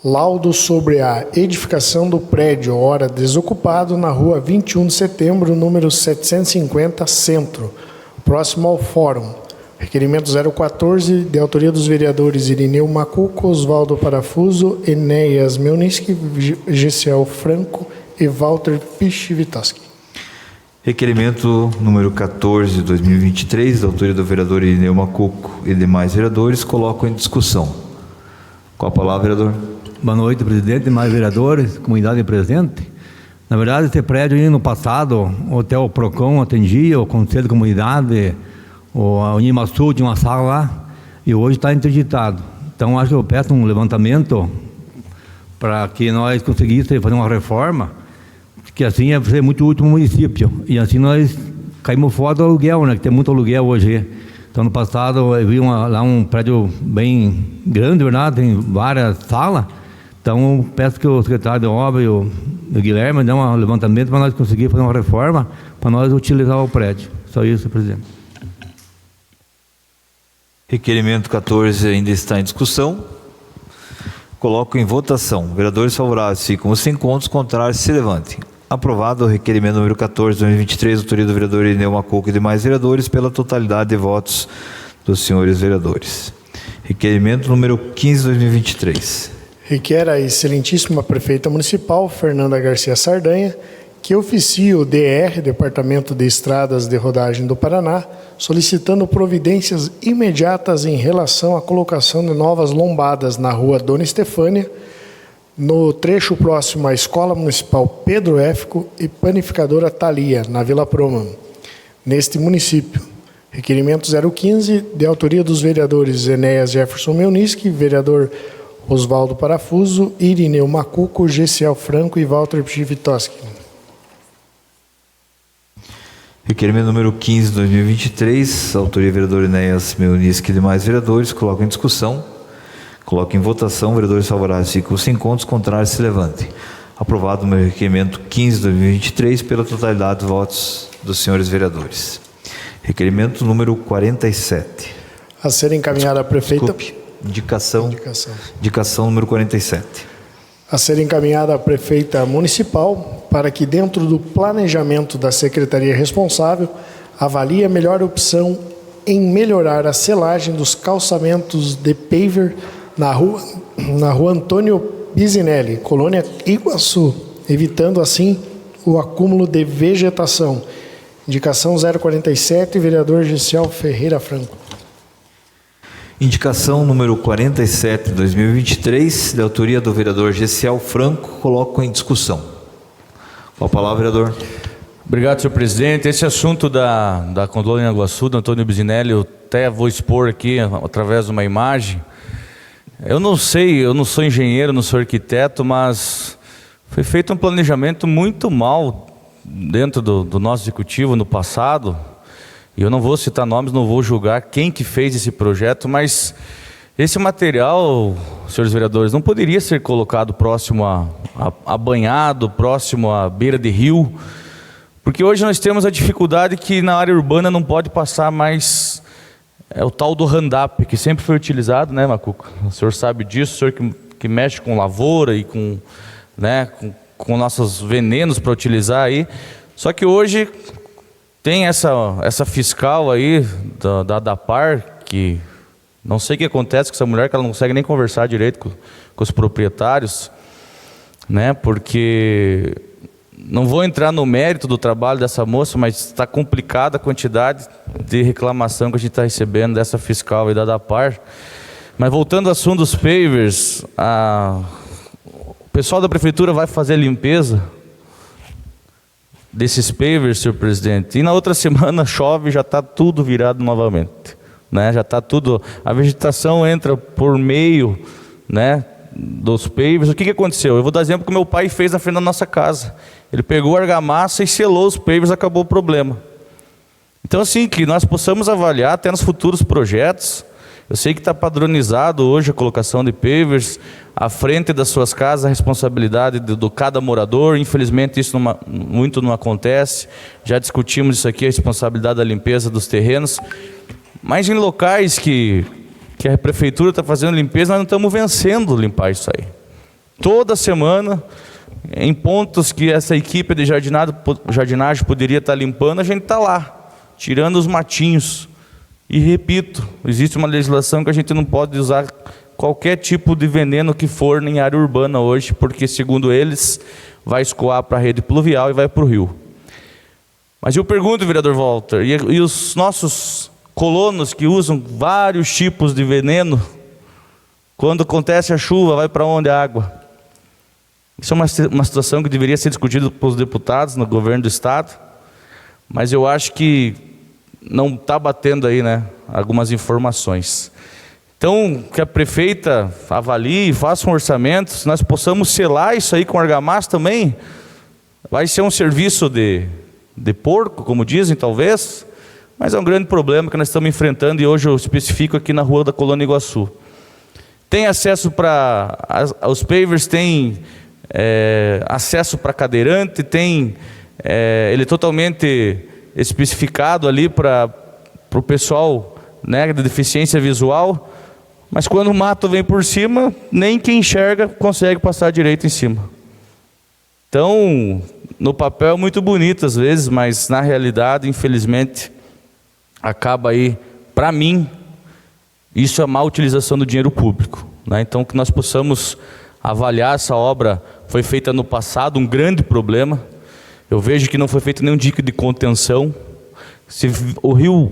laudo sobre a edificação do prédio ora desocupado na rua 21 de setembro, número 750, Centro, próximo ao Fórum. Requerimento 014, de autoria dos vereadores Irineu Macuco, Oswaldo Parafuso, Enéas Melniski, Gisel Franco e Walter Pichivitoski. Requerimento número 14/2023, da autoria do vereador Irineu Macuco e demais vereadores, coloco em discussão. Com a palavra, vereador. Boa noite, presidente, demais vereadores, comunidade presente. Na verdade, esse prédio aí no passado, o Hotel Procon atendia, o Conselho de Comunidade, o Unimasul tinha uma sala lá, e hoje está interditado. Então, acho que eu peço um levantamento para que nós conseguíssemos fazer uma reforma, que assim ia ser muito útil para o município. E assim nós caímos fora do aluguel, né? Que tem muito aluguel hoje. Então, no passado, eu vi lá um prédio bem grande, verdade? Tem várias salas. Então, peço que o secretário de obra e o Guilherme dê um levantamento para nós conseguir fazer uma reforma, para nós utilizar o prédio. Só isso, presidente. Requerimento 14 ainda está em discussão. Coloco em votação. Vereadores favoráveis ficam sem contos, contrários se levantem. Aprovado o requerimento número 14/2023, autoria do vereador Irineu Macuco e demais vereadores, pela totalidade de votos dos senhores vereadores. Requerimento número 15/2023. Requer a excelentíssima prefeita municipal, Fernanda Garcia Sardanha, que oficie o DR, Departamento de Estradas de Rodagem do Paraná, solicitando providências imediatas em relação à colocação de novas lombadas na rua Dona Estefânia, no trecho próximo à Escola Municipal Pedro Éfico e Panificadora Thalia, na Vila Proma, neste município. Requerimento 015, de autoria dos vereadores Enéas Jefferson Melniski, vereador Oswaldo Parafuso, Irineu Macuco, Gessiel Franco e Walter Pchivitoski. Requerimento número 15, 2023, autoria vereador Enéas Melniski e demais vereadores, coloco em discussão, coloco em votação, vereadores favoráveis ficam sem contos, contrários se levantem. Aprovado o meu requerimento 15, 2023, pela totalidade dos votos dos senhores vereadores. Requerimento número 47. A ser encaminhada à prefeita... Desculpe, indicação número 47. A ser encaminhada à prefeita municipal para que, dentro do planejamento da secretaria responsável, avalie a melhor opção em melhorar a selagem dos calçamentos de paver na rua Antônio Bisinelli, Colônia Iguaçu, evitando assim o acúmulo de vegetação. Indicação 047, vereador Gessiel Ferreira Franco. Indicação número 47, 2023, de autoria do vereador Gessiel Franco, coloco em discussão. Com a palavra, vereador. Obrigado, senhor presidente. Esse assunto da Colônia Iguaçu, do Antônio Bisinelli, eu até vou expor aqui através de uma imagem. Eu não sei, eu não sou engenheiro, não sou arquiteto, mas foi feito um planejamento muito mal dentro do nosso executivo no passado. E eu não vou citar nomes, não vou julgar quem que fez esse projeto, mas esse material, senhores vereadores, não poderia ser colocado próximo a banhado, próximo à beira de rio, porque hoje nós temos a dificuldade que na área urbana não pode passar mais o tal do handap, que sempre foi utilizado, né, Macuco? O senhor sabe disso, o senhor que mexe com lavoura e com nossos venenos para utilizar aí. Só que hoje tem essa fiscal aí da ADAPAR, que não sei o que acontece com essa mulher, que ela não consegue nem conversar direito com os proprietários, né? Porque não vou entrar no mérito do trabalho dessa moça, mas está complicada a quantidade de reclamação que a gente está recebendo dessa fiscal aí da ADAPAR. Mas voltando ao assunto dos pavers, o pessoal da prefeitura vai fazer a limpeza desses pavers, senhor presidente, e na outra semana chove e já está tudo virado novamente, né? Já está tudo, a vegetação entra por meio, né, dos pavers. O que aconteceu? Eu vou dar exemplo que meu pai fez na frente da nossa casa. Ele pegou a argamassa e selou os pavers, acabou o problema. Então, assim, que nós possamos avaliar até nos futuros projetos. Eu sei que está padronizado hoje a colocação de pavers à frente das suas casas, a responsabilidade do cada morador. Infelizmente isso muito não acontece. Já discutimos isso aqui, a responsabilidade da limpeza dos terrenos. Mas em locais que a prefeitura está fazendo limpeza, nós não estamos vencendo limpar isso aí. Toda semana, em pontos que essa equipe de jardinagem poderia estar limpando, a gente está lá, tirando os matinhos. E repito, existe uma legislação que a gente não pode usar qualquer tipo de veneno que for em área urbana hoje, porque segundo eles, vai escoar para a rede pluvial e vai para o rio. Mas eu pergunto, vereador Walter, e os nossos colonos que usam vários tipos de veneno, quando acontece a chuva, vai para onde a água? Isso é uma situação que deveria ser discutida pelos deputados no governo do estado, mas eu acho que não está batendo aí, né, algumas informações. Então, que a prefeita avalie, faça um orçamento, se nós possamos selar isso aí com argamassa também, vai ser um serviço de porco, como dizem, talvez, mas é um grande problema que nós estamos enfrentando, e hoje eu especifico aqui na rua da Colônia Iguaçu. Tem acesso para, os pavers têm acesso para cadeirante, ele é totalmente especificado ali para o pessoal, né, de deficiência visual, mas quando o mato vem por cima, nem quem enxerga consegue passar direito em cima. Então, no papel é muito bonito às vezes, mas na realidade, infelizmente, acaba aí, para mim, isso é má utilização do dinheiro público, né? Então, que nós possamos avaliar essa obra, foi feita no passado, um grande problema. Eu vejo que não foi feito nenhum dique de contenção. Se o rio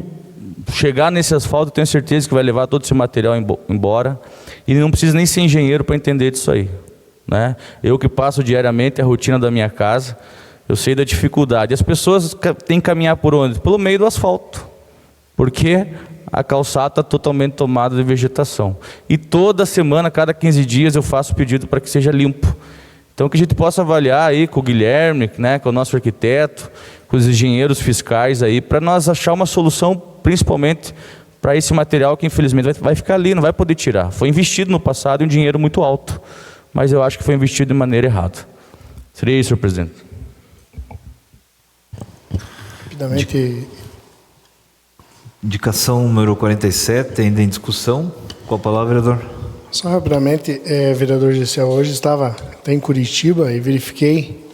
chegar nesse asfalto, eu tenho certeza que vai levar todo esse material embora. E não precisa nem ser engenheiro para entender disso aí. né? Eu que passo diariamente a rotina da minha casa, eu sei da dificuldade. As pessoas têm que caminhar por onde? Pelo meio do asfalto, porque a calçada está totalmente tomada de vegetação. E toda semana, cada 15 dias, eu faço pedido para que seja limpo. Então, que a gente possa avaliar aí com o Guilherme, né, com o nosso arquiteto, com os engenheiros fiscais aí, para nós achar uma solução, principalmente para esse material que infelizmente vai ficar ali, não vai poder tirar. Foi investido no passado em um dinheiro muito alto, mas eu acho que foi investido de maneira errada. Seria isso, senhor presidente. Rapidamente. Indicação número 47, ainda em discussão. Com a palavra, vereador. Só rapidamente, vereador Gessel, hoje estava até em Curitiba e verifiquei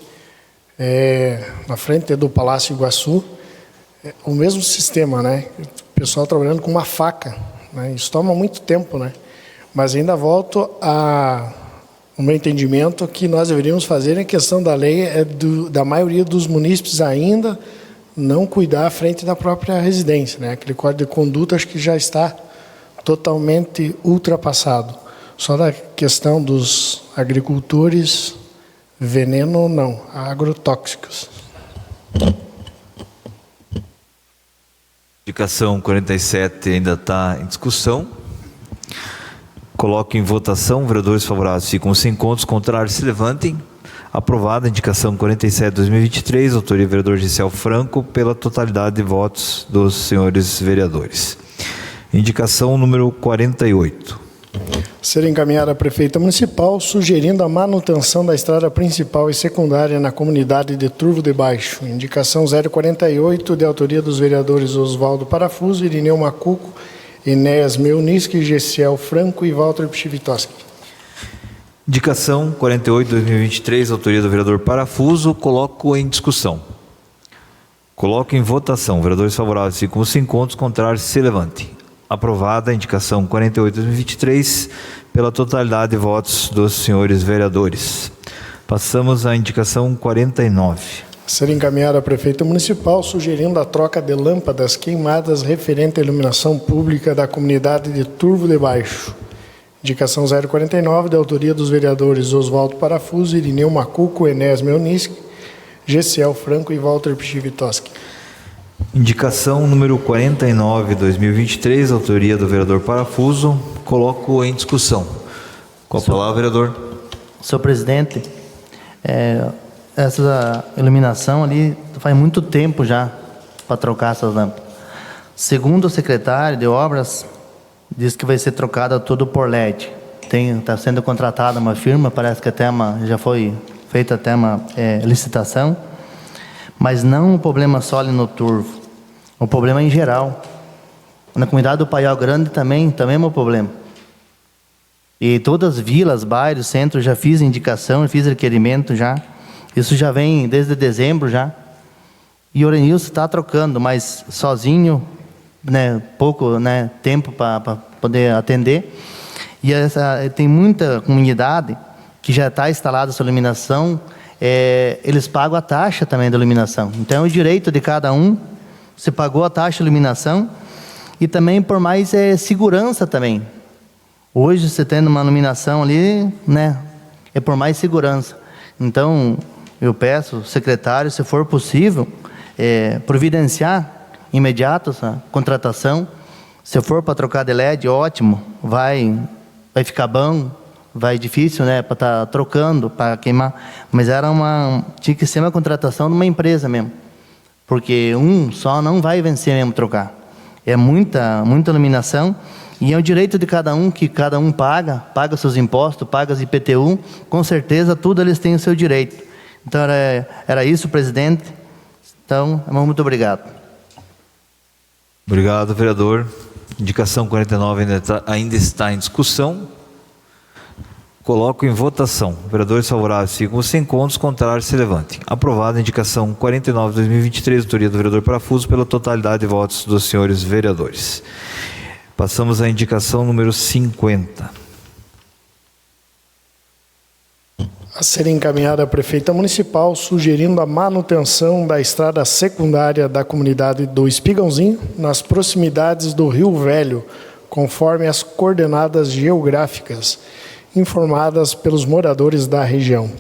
na frente do Palácio Iguaçu o mesmo sistema, né? O pessoal trabalhando com uma faca, né? Isso toma muito tempo, né? Mas ainda volto o meu entendimento que nós deveríamos fazer em questão da lei da maioria dos munícipes ainda não cuidar à frente da própria residência, né? Aquele código de conduta acho que já está totalmente ultrapassado. Só da questão dos agricultores, veneno não, agrotóxicos. Indicação 47 ainda está em discussão. Coloco em votação. Vereadores favoráveis ficam sem contos, contrários se levantem. Aprovada a indicação 47/2023, autoria do vereador Gessel Franco, pela totalidade de votos dos senhores vereadores. Indicação número 48. Ser encaminhada à Prefeita Municipal, sugerindo a manutenção da estrada principal e secundária na comunidade de Turvo de Baixo. Indicação 048, de autoria dos vereadores Oswaldo Parafuso, Irineu Macuco, Enéas Melniski, Gessel Franco e Walter Pchivitoski. Indicação 48/2023, autoria do vereador Parafuso, coloco em discussão. Coloco em votação. Vereadores favoráveis ficam sem contos, contrários se levantem. Aprovada a indicação 48/2023 pela totalidade de votos dos senhores vereadores. Passamos à indicação 49. Ser encaminhada à Prefeita Municipal, sugerindo a troca de lâmpadas queimadas referente à iluminação pública da comunidade de Turvo de Baixo. Indicação 049, de autoria dos vereadores Oswaldo Parafuso, Irineu Macuco, Enéas Melniski, Gessel Franco e Walter Pchivitoski. Indicação número 49/2023, autoria do vereador Parafuso, coloco em discussão. Com a palavra, vereador. Senhor presidente, essa iluminação ali faz muito tempo já para trocar essas lâmpadas. Segundo o secretário de obras, diz que vai ser trocada tudo por LED. Está sendo contratada uma firma, parece que até já foi feita até uma licitação, mas não o problema só ali no Turvo, o problema em geral. Na comunidade do Paial Grande também é um problema. E todas as vilas, bairros, centros, já fiz indicação, fiz requerimento já. Isso já vem desde dezembro já. E o Orenilson está trocando, mas sozinho, né, pouco, né, tempo para poder atender. E tem muita comunidade que já está instalada essa iluminação, eles pagam a taxa também da iluminação. Então é o direito de cada um, você pagou a taxa de iluminação, e também por mais segurança também. Hoje você tendo uma iluminação ali, né, é por mais segurança. Então eu peço, secretário, se for possível, providenciar imediato essa contratação. Se for para trocar de LED, ótimo, vai ficar bom, vai difícil, né, para estar trocando, para queimar, mas tinha que ser uma contratação de uma empresa mesmo, porque um só não vai vencer mesmo trocar. É muita iluminação, e é o direito de cada um, que cada um paga seus impostos, paga os IPTU, com certeza tudo eles têm o seu direito. Então era isso, presidente. Então, muito obrigado. Obrigado, vereador. Indicação 49 ainda está em discussão. Coloco em votação. Vereadores favoráveis ficam sem contos, contrários se levantem. Aprovada a indicação 49/2023, autoria do vereador Parafuso, pela totalidade de votos dos senhores vereadores. Passamos à indicação número 50. A ser encaminhada à Prefeita Municipal, sugerindo a manutenção da estrada secundária da comunidade do Espigãozinho, nas proximidades do Rio Velho, conforme as coordenadas geográficas. informadas pelos moradores da região.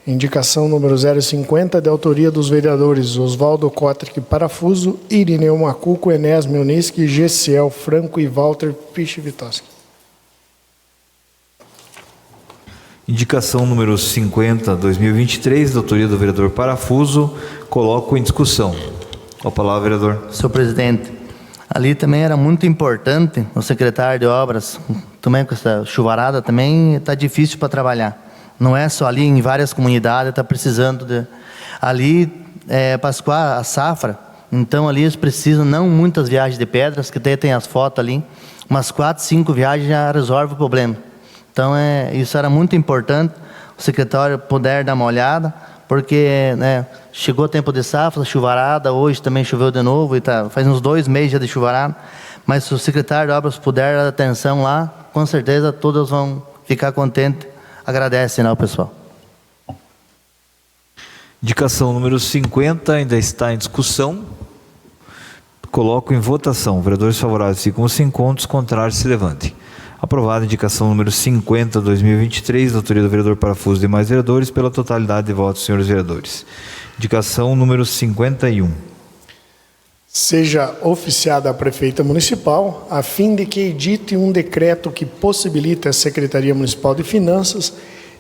Indicação número 050, de autoria dos vereadores Oswaldo Kotrick Parafuso, Irineu Macuco, Enéas Melniski, Gessiel Franco e Walter Pichivitoski. Indicação número 50, 2023, da autoria do vereador Parafuso, coloco em discussão. Com a palavra, vereador. Senhor presidente, ali também era muito importante, o secretário de obras, também com essa chuvarada também está difícil para trabalhar. Não é só ali, em várias comunidades está precisando de... Ali para escoar a safra, então ali eles precisam não muitas viagens de pedras, que até tem as fotos ali, umas 4, 5 viagens já resolve o problema. Então isso era muito importante, o secretário puder dar uma olhada, porque chegou o tempo de safra, chuvarada, hoje também choveu de novo, e faz uns 2 meses já de chuvarada, mas se o secretário de obras puder dar atenção lá, com certeza todos vão ficar contentes, agradecem ao pessoal. Indicação número 50, ainda está em discussão. Coloco em votação. Vereadores favoráveis ficam os 5 pontos, contrários se levante. Aprovada a indicação número 50, 2023, da autoria do vereador Parafuso e demais vereadores, pela totalidade de votos, senhores vereadores. Indicação número 51. Seja oficiada a prefeita municipal, a fim de que edite um decreto que possibilite a Secretaria Municipal de Finanças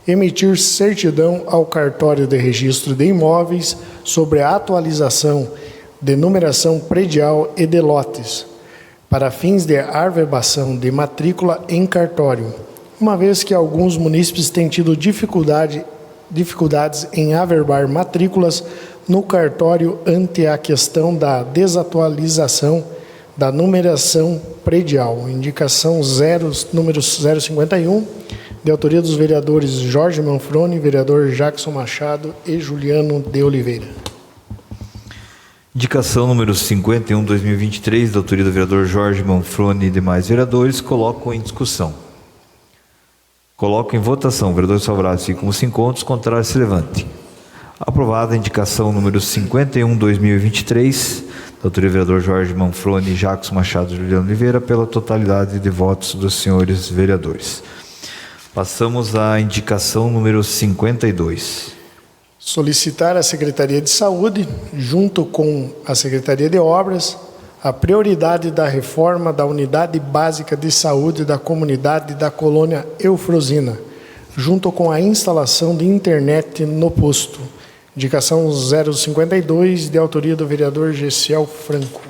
emitir certidão ao cartório de registro de imóveis sobre a atualização de numeração predial e de lotes, para fins de averbação de matrícula em cartório, uma vez que alguns munícipes têm tido dificuldades em averbar matrículas no cartório ante a questão da desatualização da numeração predial. Indicação número 051, de autoria dos vereadores Jorge Manfroni, vereador Jackson Machado e Juliano de Oliveira. Indicação número 51, 2023, da autoria do vereador Jorge Manfroni e demais vereadores, coloco em discussão. Coloco em votação. Vereadores favoráveis ficam os 5 pontos, contrários se levante. Aprovada a indicação número 51, 2023, da autoria do vereador Jorge Manfroni, Jackson Machado e Juliano Oliveira, pela totalidade de votos dos senhores vereadores. Passamos à indicação número 52. Solicitar à Secretaria de Saúde, junto com a Secretaria de Obras, a prioridade da reforma da Unidade Básica de Saúde da comunidade da colônia Eufrosina, junto com a instalação de internet no posto. Indicação 052, de autoria do vereador Gessiel Franco.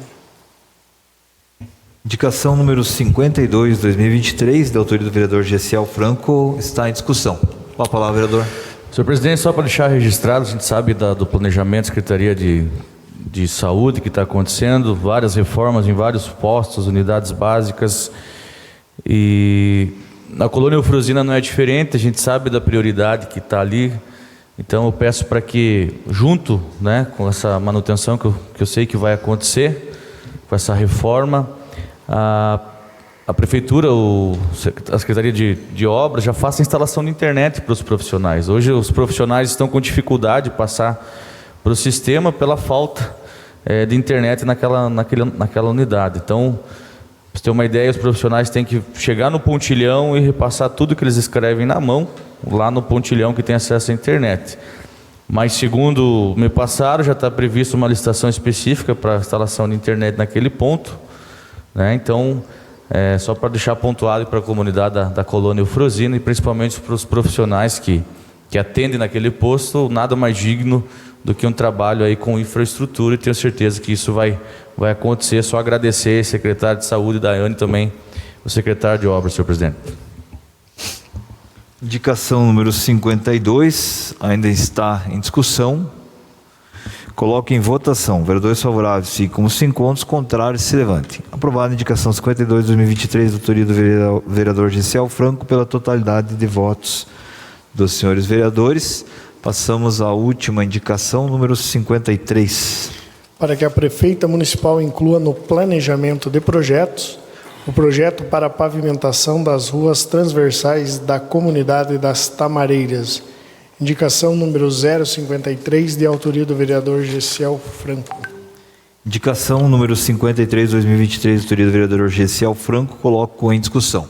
Indicação número 52, 2023, da autoria do vereador Gessiel Franco, está em discussão. Com a palavra, vereador. Senhor presidente, só para deixar registrado, a gente sabe do planejamento, Secretaria de Saúde que está acontecendo, várias reformas em vários postos, unidades básicas, e na colônia Eufrosina não é diferente, a gente sabe da prioridade que está ali, então eu peço para que, junto com essa manutenção que eu sei que vai acontecer, com essa reforma, a Prefeitura, a Secretaria de Obras já faça a instalação de internet para os profissionais. Hoje os profissionais estão com dificuldade de passar para o sistema pela falta de internet naquela unidade. Então, para você ter uma ideia, os profissionais têm que chegar no pontilhão e repassar tudo que eles escrevem na mão, lá no pontilhão que tem acesso à internet. Mas, segundo me passaram, já está previsto uma licitação específica para a instalação de internet naquele ponto. Então, só para deixar pontuado para a comunidade da colônia Eufrosina e principalmente para os profissionais que atendem naquele posto, nada mais digno do que um trabalho aí com infraestrutura, e tenho certeza que isso vai acontecer. Só agradecer ao secretário de Saúde, Daiane, também o secretário de Obras, senhor presidente. Indicação número 52, ainda está em discussão. Coloque em votação. Vereadores favoráveis ficam os 5 pontos, contrários se levante. Aprovada a indicação 52, 2023, da autoria do vereador Gessiel Franco, pela totalidade de votos dos senhores vereadores. Passamos à última indicação, número 53. Para que a prefeita municipal inclua no planejamento de projetos o projeto para a pavimentação das ruas transversais da comunidade das Tamareiras. Indicação número 053, de autoria do vereador Gessiel Franco. Indicação número 53, 2023, de autoria do vereador Gessiel Franco, coloco em discussão.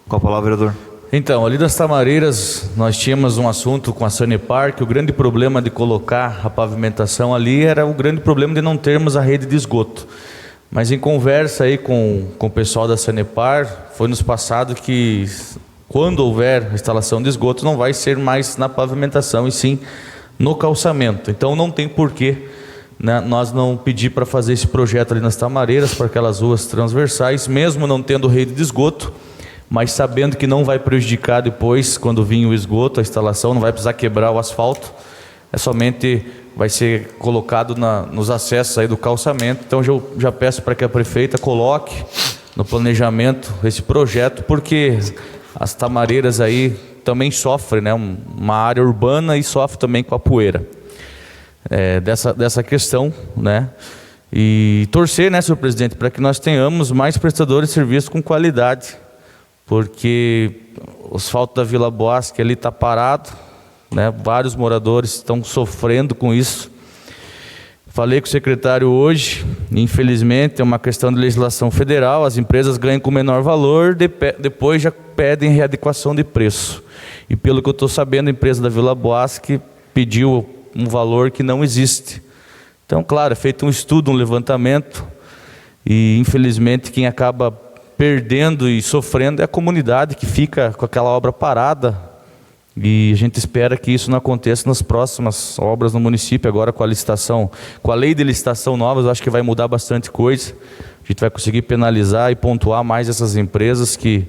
Com a palavra, vereador. Então, ali das Tamareiras, nós tínhamos um assunto com a Sanepar, que o grande problema de colocar a pavimentação ali era o grande problema de não termos a rede de esgoto. Mas em conversa aí com o pessoal da Sanepar, foi nos passado que quando houver instalação de esgoto, não vai ser mais na pavimentação, e sim no calçamento. Então não tem porquê, né, nós não pedir para fazer esse projeto ali nas Tamareiras, para aquelas ruas transversais, mesmo não tendo rede de esgoto, mas sabendo que não vai prejudicar depois, quando vir o esgoto, a instalação, não vai precisar quebrar o asfalto, é somente vai ser colocado nos acessos aí do calçamento. Então já peço para que a prefeita coloque no planejamento esse projeto, porque as Tamareiras aí também sofrem, né, uma área urbana, e sofre também com a poeira dessa questão, né? E torcer, né, senhor presidente, para que nós tenhamos mais prestadores de serviço com qualidade, porque o asfalto da Vila Bosque ali está parado, né? Vários moradores estão sofrendo com isso. Falei com o secretário hoje, infelizmente é uma questão de legislação federal, as empresas ganham com menor valor, depois já pedem readequação de preço. E pelo que eu estou sabendo, a empresa da Vila Bosque pediu um valor que não existe. Então, claro, é feito um estudo, um levantamento, e infelizmente quem acaba perdendo e sofrendo é a comunidade, que fica com aquela obra parada. E a gente espera que isso não aconteça nas próximas obras no município. Agora com a licitação, com a lei de licitação nova, eu acho que vai mudar bastante coisa. A gente vai conseguir penalizar e pontuar mais essas empresas que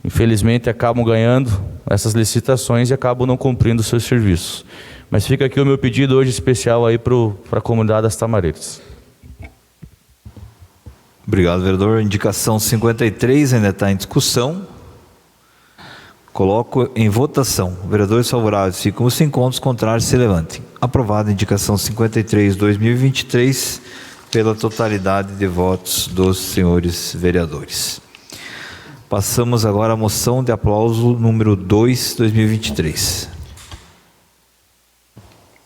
infelizmente acabam ganhando essas licitações e acabam não cumprindo os seus serviços. Mas fica aqui o meu pedido hoje especial aí para a comunidade das Tamareiras. Obrigado, vereador. Indicação 53 ainda está em discussão. Coloco em votação. Vereadores favoráveis ficam os 5 pontos, contrários se levantem. Aprovada a indicação 53/2023 pela totalidade de votos dos senhores vereadores. Passamos agora à moção de aplauso número 2/2023.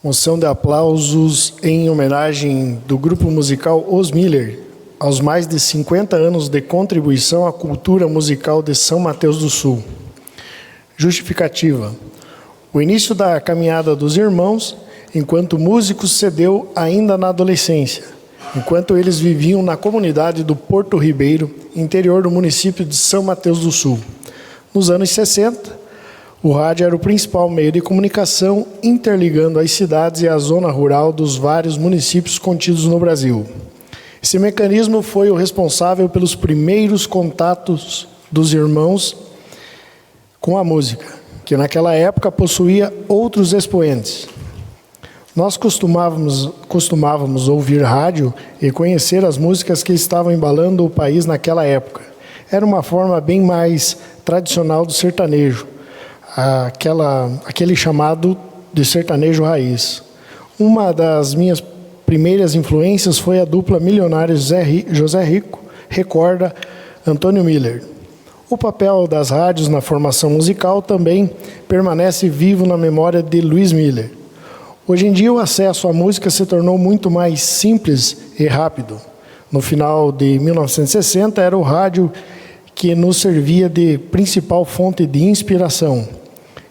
Moção de aplausos em homenagem do grupo musical Os Miller aos mais de 50 anos de contribuição à cultura musical de São Mateus do Sul. Justificativa. O início da caminhada dos irmãos, enquanto músicos, se deu ainda na adolescência, enquanto eles viviam na comunidade do Porto Ribeiro, interior do município de São Mateus do Sul. Nos anos 60, o rádio era o principal meio de comunicação, interligando as cidades e a zona rural dos vários municípios contidos no Brasil. Esse mecanismo foi o responsável pelos primeiros contatos dos irmãos com a música, que naquela época possuía outros expoentes. Nós costumávamos ouvir rádio e conhecer as músicas que estavam embalando o país naquela época. Era uma forma bem mais tradicional do sertanejo, aquele chamado de sertanejo raiz. Uma das minhas primeiras influências foi a dupla milionária José Rico, recorda Antônio Miller. O papel das rádios na formação musical também permanece vivo na memória de Luiz Miller. Hoje em dia, o acesso à música se tornou muito mais simples e rápido. No final de 1960, era o rádio que nos servia de principal fonte de inspiração.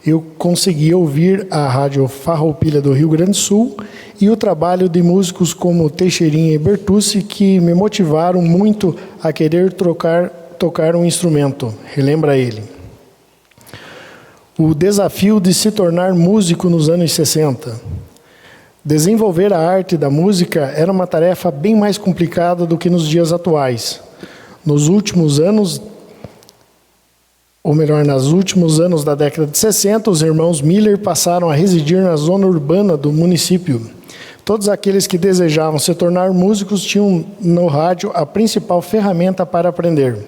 Eu consegui ouvir a Rádio Farroupilha do Rio Grande do Sul e o trabalho de músicos como Teixeirinha e Bertucci, que me motivaram muito a querer tocar um instrumento, relembra ele. O desafio de se tornar músico nos anos 60. Desenvolver a arte da música era uma tarefa bem mais complicada do que nos dias atuais. Nos últimos anos da década de 60, os irmãos Miller passaram a residir na zona urbana do município. Todos aqueles que desejavam se tornar músicos tinham no rádio a principal ferramenta para aprender.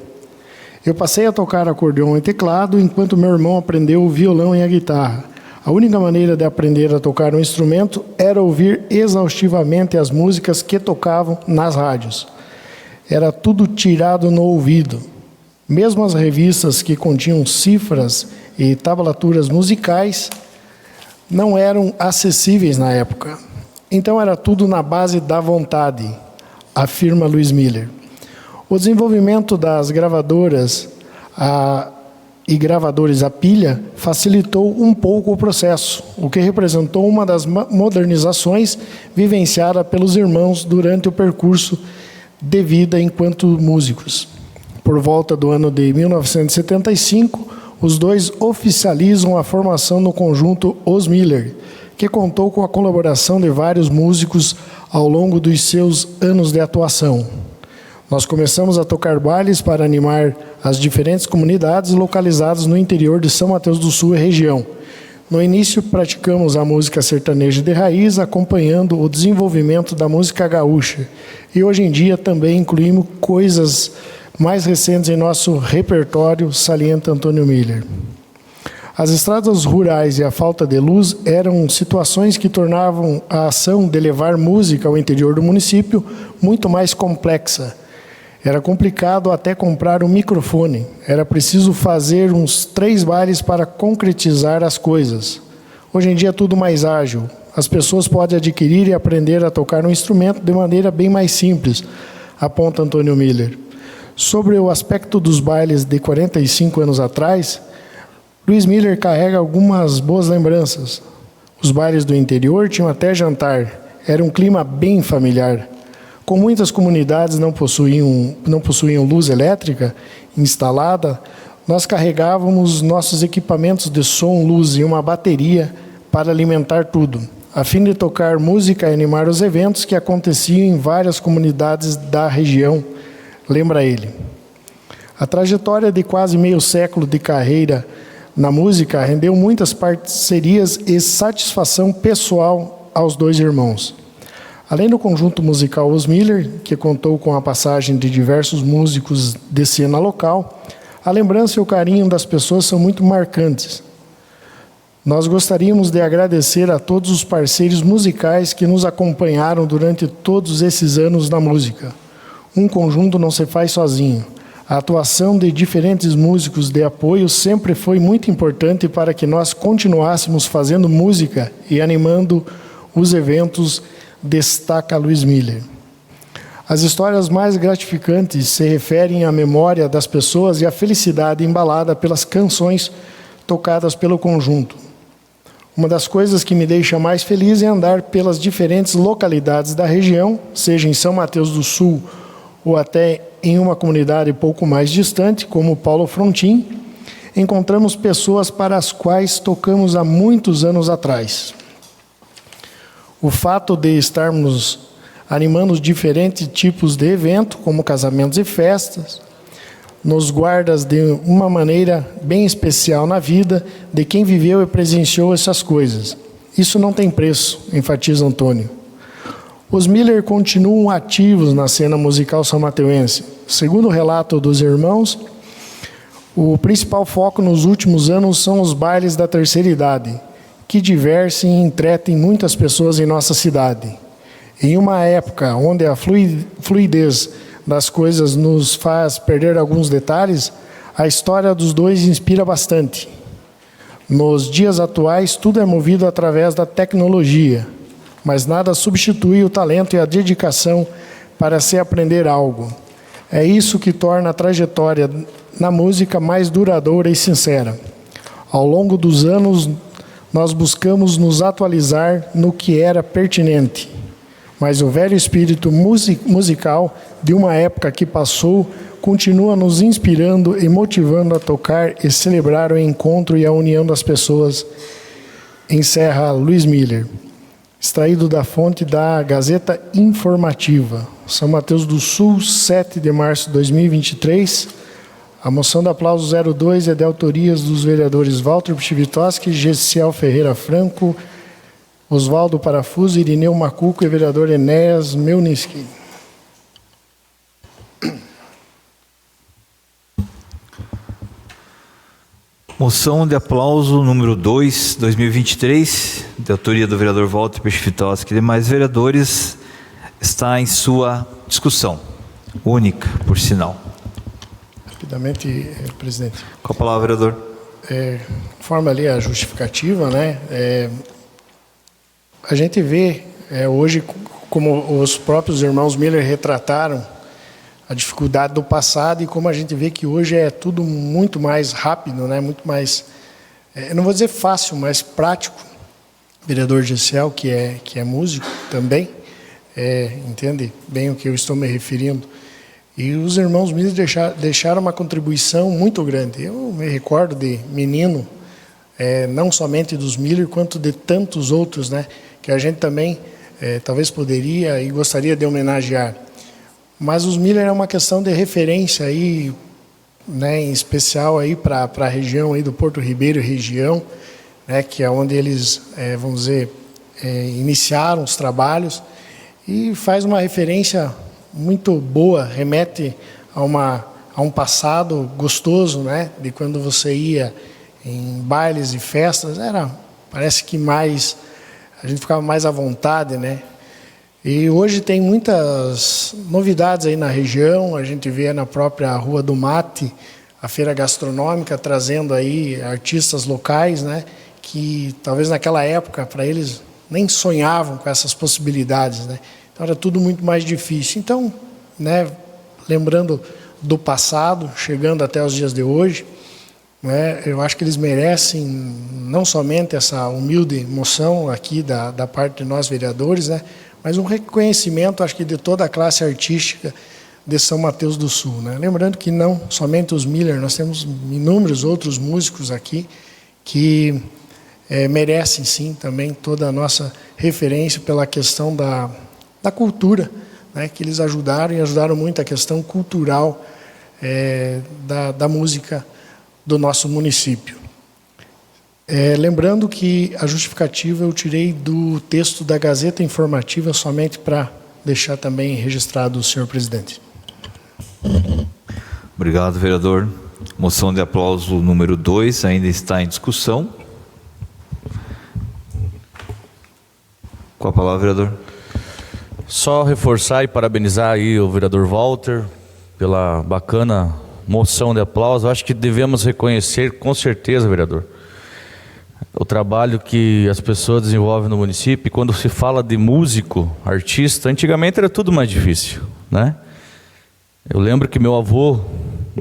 Eu passei a tocar acordeão e teclado, enquanto meu irmão aprendeu o violão e a guitarra. A única maneira de aprender a tocar um instrumento era ouvir exaustivamente as músicas que tocavam nas rádios. Era tudo tirado no ouvido. Mesmo as revistas que continham cifras e tabulaturas musicais não eram acessíveis na época. Então era tudo na base da vontade, afirma Luiz Miller. O desenvolvimento das gravadoras, e gravadores a pilha facilitou um pouco o processo, o que representou uma das modernizações vivenciada pelos irmãos durante o percurso de vida enquanto músicos. Por volta do ano de 1975, os dois oficializam a formação no conjunto Os Miller, que contou com a colaboração de vários músicos ao longo dos seus anos de atuação. Nós começamos a tocar bailes para animar as diferentes comunidades localizadas no interior de São Mateus do Sul e região. No início, praticamos a música sertaneja de raiz, acompanhando o desenvolvimento da música gaúcha. E hoje em dia também incluímos coisas mais recentes em nosso repertório, salienta Antônio Miller. As estradas rurais e a falta de luz eram situações que tornavam a ação de levar música ao interior do município muito mais complexa. Era complicado até comprar um microfone. Era preciso fazer uns 3 bailes para concretizar as coisas. Hoje em dia é tudo mais ágil. As pessoas podem adquirir e aprender a tocar um instrumento de maneira bem mais simples, aponta Antônio Miller. Sobre o aspecto dos bailes de 45 anos atrás, Luiz Miller carrega algumas boas lembranças. Os bailes do interior tinham até jantar. Era um clima bem familiar. Como muitas comunidades não possuíam luz elétrica instalada, nós carregávamos nossos equipamentos de som, luz e uma bateria para alimentar tudo, a fim de tocar música e animar os eventos que aconteciam em várias comunidades da região, lembra ele. A trajetória de quase meio século de carreira na música rendeu muitas parcerias e satisfação pessoal aos dois irmãos. Além do conjunto musical Os Miller, que contou com a passagem de diversos músicos de cena local, a lembrança e o carinho das pessoas são muito marcantes. Nós gostaríamos de agradecer a todos os parceiros musicais que nos acompanharam durante todos esses anos na música. Um conjunto não se faz sozinho. A atuação de diferentes músicos de apoio sempre foi muito importante para que nós continuássemos fazendo música e animando os eventos, destaca Luiz Miller. As histórias mais gratificantes se referem à memória das pessoas e à felicidade embalada pelas canções tocadas pelo conjunto. Uma das coisas que me deixa mais feliz é andar pelas diferentes localidades da região, seja em São Mateus do Sul ou até em uma comunidade pouco mais distante, como Paulo Frontin, encontramos pessoas para as quais tocamos há muitos anos atrás. O fato de estarmos animando diferentes tipos de evento, como casamentos e festas, nos guarda de uma maneira bem especial na vida de quem viveu e presenciou essas coisas. Isso não tem preço, enfatiza Antônio. Os Miller continuam ativos na cena musical são-mateuense. Segundo o relato dos irmãos, o principal foco nos últimos anos são os bailes da terceira idade, que divertem e entretem muitas pessoas em nossa cidade. Em uma época onde a fluidez das coisas nos faz perder alguns detalhes, a história dos dois inspira bastante. Nos dias atuais, tudo é movido através da tecnologia, mas nada substitui o talento e a dedicação para se aprender algo. É isso que torna a trajetória na música mais duradoura e sincera. Ao longo dos anos, nós buscamos nos atualizar no que era pertinente, mas o velho espírito musical de uma época que passou continua nos inspirando e motivando a tocar e celebrar o encontro e a união das pessoas, encerra Luiz Miller. Extraído da fonte da Gazeta Informativa, São Mateus do Sul, 7 de março de 2023. A moção de aplauso 02 é de autorias dos vereadores Walter Pchivitoski, Gessiel Ferreira Franco, Oswaldo Parafuso, Irineu Macuco e vereador Enéas Melniski. Moção de aplauso número 2, 2023, de autoria do vereador Walter Pchivitoski e demais vereadores, está em sua discussão. Única, por sinal. Rapidamente, presidente. Com a palavra, vereador. Conforme ali a justificativa, né? A gente vê hoje, como os próprios irmãos Miller retrataram a dificuldade do passado e como a gente vê que hoje é tudo muito mais rápido, né? Muito mais, eu não vou dizer fácil, mas prático. O vereador Gessel, que é músico também, entende bem o que eu estou me referindo. E os irmãos Miller deixaram uma contribuição muito grande. Eu me recordo de menino, não somente dos Miller, quanto de tantos outros, né? Que a gente também talvez poderia e gostaria de homenagear. Mas os Miller é uma questão de referência aí, né, em especial aí para a região aí do Porto Ribeiro região, né, que é onde eles, vamos dizer, iniciaram os trabalhos, e faz uma referência muito boa, remete a um passado gostoso, né, de quando você ia em bailes e festas, parece que a gente ficava mais à vontade, né? E hoje tem muitas novidades aí na região, a gente vê na própria Rua do Mate, a feira gastronômica, trazendo aí artistas locais, né, que talvez naquela época, para eles, nem sonhavam com essas possibilidades, né? Então era tudo muito mais difícil. Então, né, lembrando do passado, chegando até os dias de hoje, né, eu acho que eles merecem não somente essa humilde moção aqui da parte de nós vereadores, né, mas um reconhecimento, acho que, de toda a classe artística de São Mateus do Sul, né? Lembrando que não somente os Miller, nós temos inúmeros outros músicos aqui que merecem, sim, também toda a nossa referência pela questão da cultura, né? Que eles ajudaram, e ajudaram muito a questão cultural da música do nosso município. Lembrando que a justificativa eu tirei do texto da Gazeta Informativa, somente para deixar também registrado o senhor presidente. Obrigado, vereador. Moção de aplauso número 2 ainda está em discussão. Com a palavra, vereador. Só reforçar e parabenizar aí o vereador Walter pela bacana moção de aplauso. Acho que devemos reconhecer, com certeza, vereador, o trabalho que as pessoas desenvolvem no município. Quando se fala de músico, artista, antigamente era tudo mais difícil, né? Eu lembro que meu avô,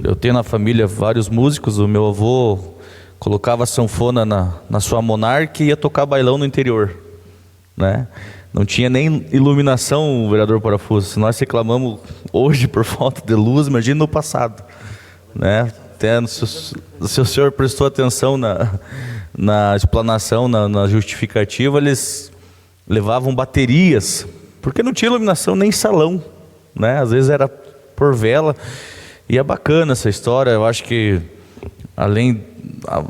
eu tenho na família vários músicos, o meu avô colocava sanfona na sua Monark e ia tocar bailão no interior, né? Não tinha nem iluminação, vereador Parafuso. Se nós reclamamos hoje por falta de luz, imagina no passado, né? Até se o senhor prestou atenção na explanação, na justificativa, eles levavam baterias, porque não tinha iluminação nem salão, né? Às vezes era por vela. E é bacana essa história. Eu acho que, além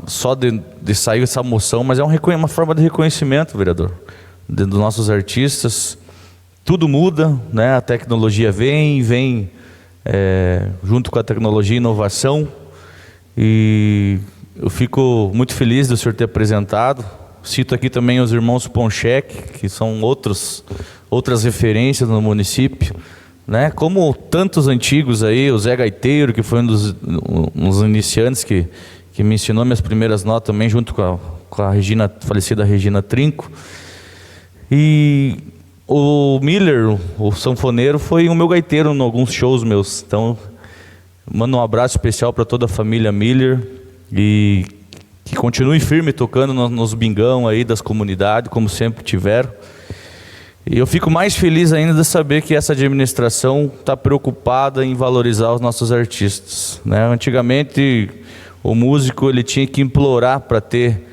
só de sair essa moção, mas é uma forma de reconhecimento, vereador, dos nossos artistas. Tudo muda, né? A tecnologia vem junto com a tecnologia, inovação. E eu fico muito feliz do senhor ter apresentado. Cito aqui também os irmãos Ponchek, que são outras referências no município, né? Como tantos antigos aí, o Zé Gaiteiro, que foi um dos iniciantes que me ensinou minhas primeiras notas também, junto com a falecida Regina Trinco. E o Miller, o sanfoneiro, foi o meu gaiteiro em alguns shows meus. Então, mando um abraço especial para toda a família Miller, e que continue firme tocando nos bingão aí das comunidades, como sempre tiveram. E eu fico mais feliz ainda de saber que essa administração está preocupada em valorizar os nossos artistas, né? Antigamente, o músico ele tinha que implorar para ter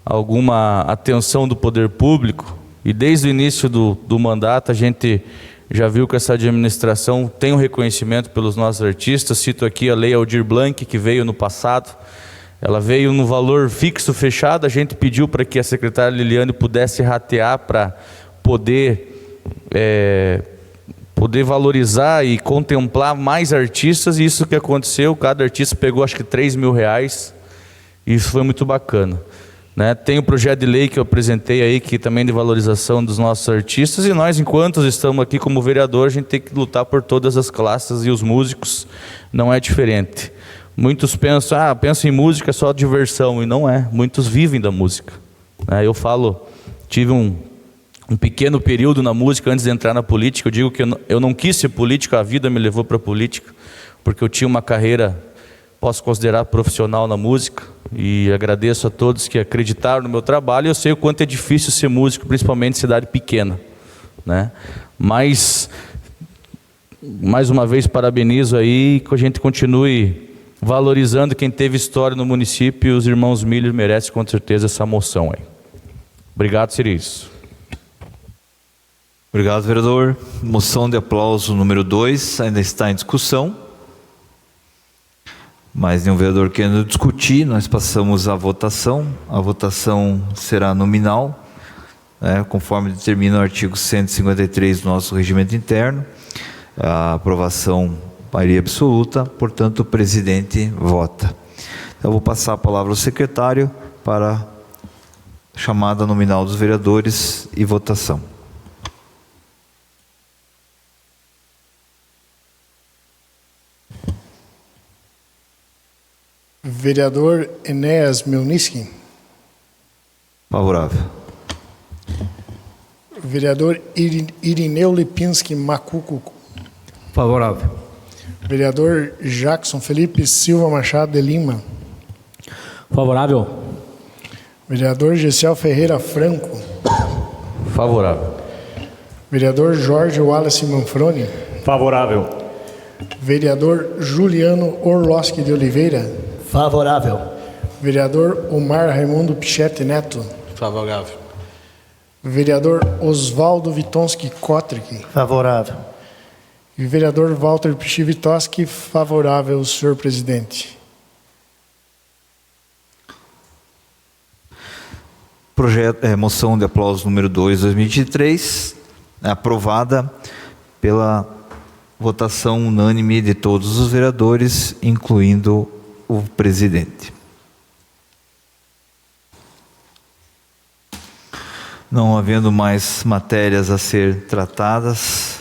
alguma atenção do poder público, e desde o início do mandato a gente já viu que essa administração tem um reconhecimento pelos nossos artistas. Cito aqui a Lei Aldir Blanc, que veio no passado. Ela veio no valor fixo, fechado. A gente pediu para que a secretária Liliane pudesse ratear para poder valorizar e contemplar mais artistas, e isso que aconteceu. Cada artista pegou acho que R$3.000, e isso foi muito bacana, né? Tem o projeto de lei que eu apresentei aí, que também de valorização dos nossos artistas, e nós, enquanto estamos aqui como vereador, a gente tem que lutar por todas as classes, e os músicos não é diferente. Muitos pensam em música só diversão, e não é. Muitos vivem da música, né? Eu falo, tive um um pequeno período na música antes de entrar na política. Eu digo que eu não quis ser político, a vida me levou para a política, porque eu tinha uma carreira, posso considerar, profissional na música, e agradeço a todos que acreditaram no meu trabalho. Eu sei o quanto é difícil ser músico, principalmente em cidade pequena, né? Mas, mais uma vez, parabenizo aí, que a gente continue valorizando quem teve história no município, e os irmãos Miller merecem com certeza essa moção aí. Obrigado, seria isso. Obrigado, vereador. Moção de aplauso número 2 ainda está em discussão. Mais nenhum vereador querendo discutir, nós passamos à votação. A votação será nominal, conforme determina o artigo 153 do nosso regimento interno. A aprovação, maioria absoluta, portanto o presidente vota. Então, eu vou passar a palavra ao secretário para a chamada nominal dos vereadores e votação. Vereador Enéas Melnitzki. Favorável. Vereador Irineu Lipinski Macuco. Favorável. Vereador Jackson Felipe Silva Machado de Lima. Favorável. Vereador Gessel Ferreira Franco. Favorável. Vereador Jorge Wallace Manfroni. Favorável. Vereador Juliano Orloski de Oliveira. Favorável. Vereador Omar Raimundo Pichetti Neto. Favorável. Vereador Oswaldo Vitonski Kotrick. Favorável. E vereador Walter Pichivitoski, favorável, senhor presidente. Moção de aplauso número 2, 2023, aprovada pela votação unânime de todos os vereadores, incluindo o presidente. Não havendo mais matérias a ser tratadas,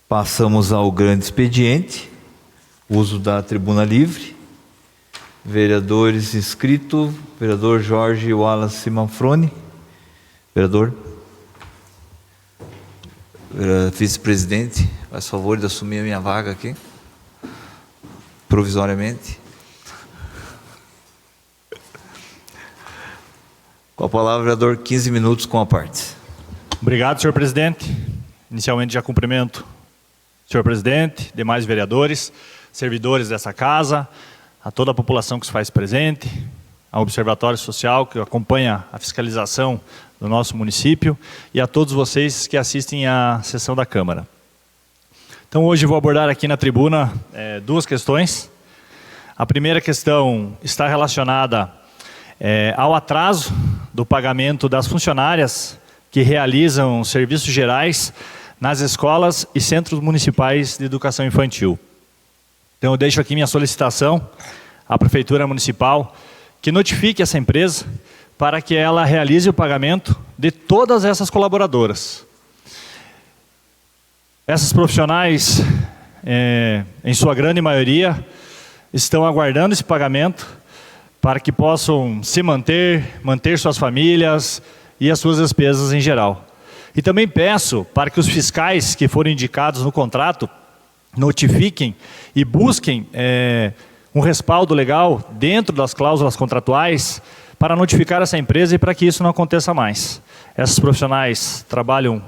passamos ao grande expediente, uso da tribuna livre. Vereadores inscritos, vereador Jorge Wallace Manfroni, vereador. Vice-presidente, faz favor de assumir a minha vaga aqui, provisoriamente. Com a palavra, vereador, 15 minutos com a parte. Obrigado, senhor presidente. Inicialmente já cumprimento o senhor presidente, demais vereadores, servidores dessa casa, a toda a população que se faz presente, ao Observatório Social que acompanha a fiscalização do nosso município e a todos vocês que assistem à sessão da Câmara. Então hoje vou abordar aqui na tribuna duas questões. A primeira questão está relacionada ao atraso do pagamento das funcionárias que realizam serviços gerais nas escolas e centros municipais de educação infantil. Então eu deixo aqui minha solicitação à Prefeitura Municipal que notifique essa empresa para que ela realize o pagamento de todas essas colaboradoras. Essas profissionais, em sua grande maioria, estão aguardando esse pagamento para que possam se manter suas famílias e as suas despesas em geral. E também peço para que os fiscais que forem indicados no contrato notifiquem e busquem um respaldo legal dentro das cláusulas contratuais para notificar essa empresa e para que isso não aconteça mais. Essas profissionais trabalham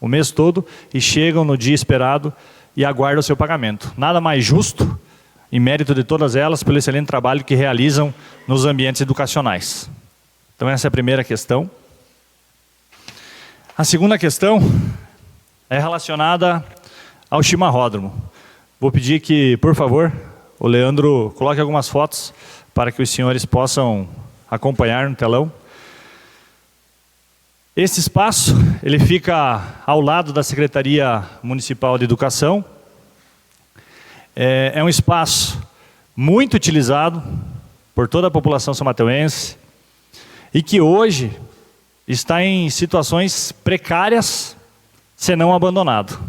o mês todo e chegam no dia esperado e aguardam o seu pagamento. Nada mais justo, em mérito de todas elas, pelo excelente trabalho que realizam nos ambientes educacionais. Então essa é a primeira questão. A segunda questão é relacionada ao chimarródromo. Vou pedir que, por favor, o Leandro coloque algumas fotos para que os senhores possam acompanhar no telão. Esse espaço, ele fica ao lado da Secretaria Municipal de Educação. É um espaço muito utilizado por toda a população são-mateuense e que hoje está em situações precárias, se não abandonado.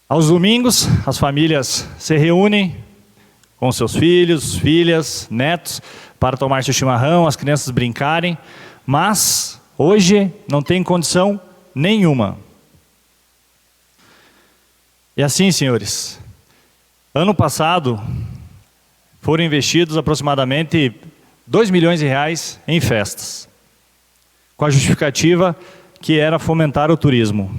Aos domingos, as famílias se reúnem com seus filhos, filhas, netos, para tomar seu chimarrão, as crianças brincarem, mas hoje não tem condição nenhuma. E assim, senhores, ano passado foram investidos aproximadamente R$2 milhões em festas, com a justificativa que era fomentar o turismo.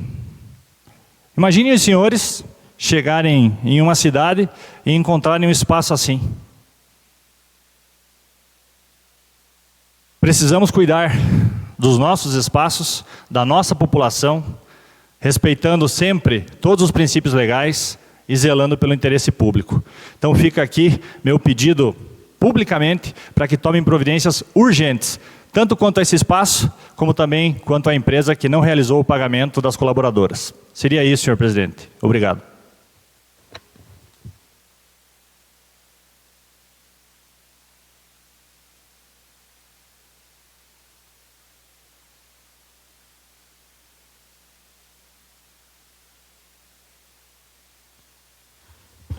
Imaginem os senhores chegarem em uma cidade e encontrarem um espaço assim. Precisamos cuidar dos nossos espaços, da nossa população, respeitando sempre todos os princípios legais e zelando pelo interesse público. Então fica aqui meu pedido publicamente para que tomem providências urgentes, tanto quanto a esse espaço, como também quanto à empresa que não realizou o pagamento das colaboradoras. Seria isso, senhor presidente. Obrigado.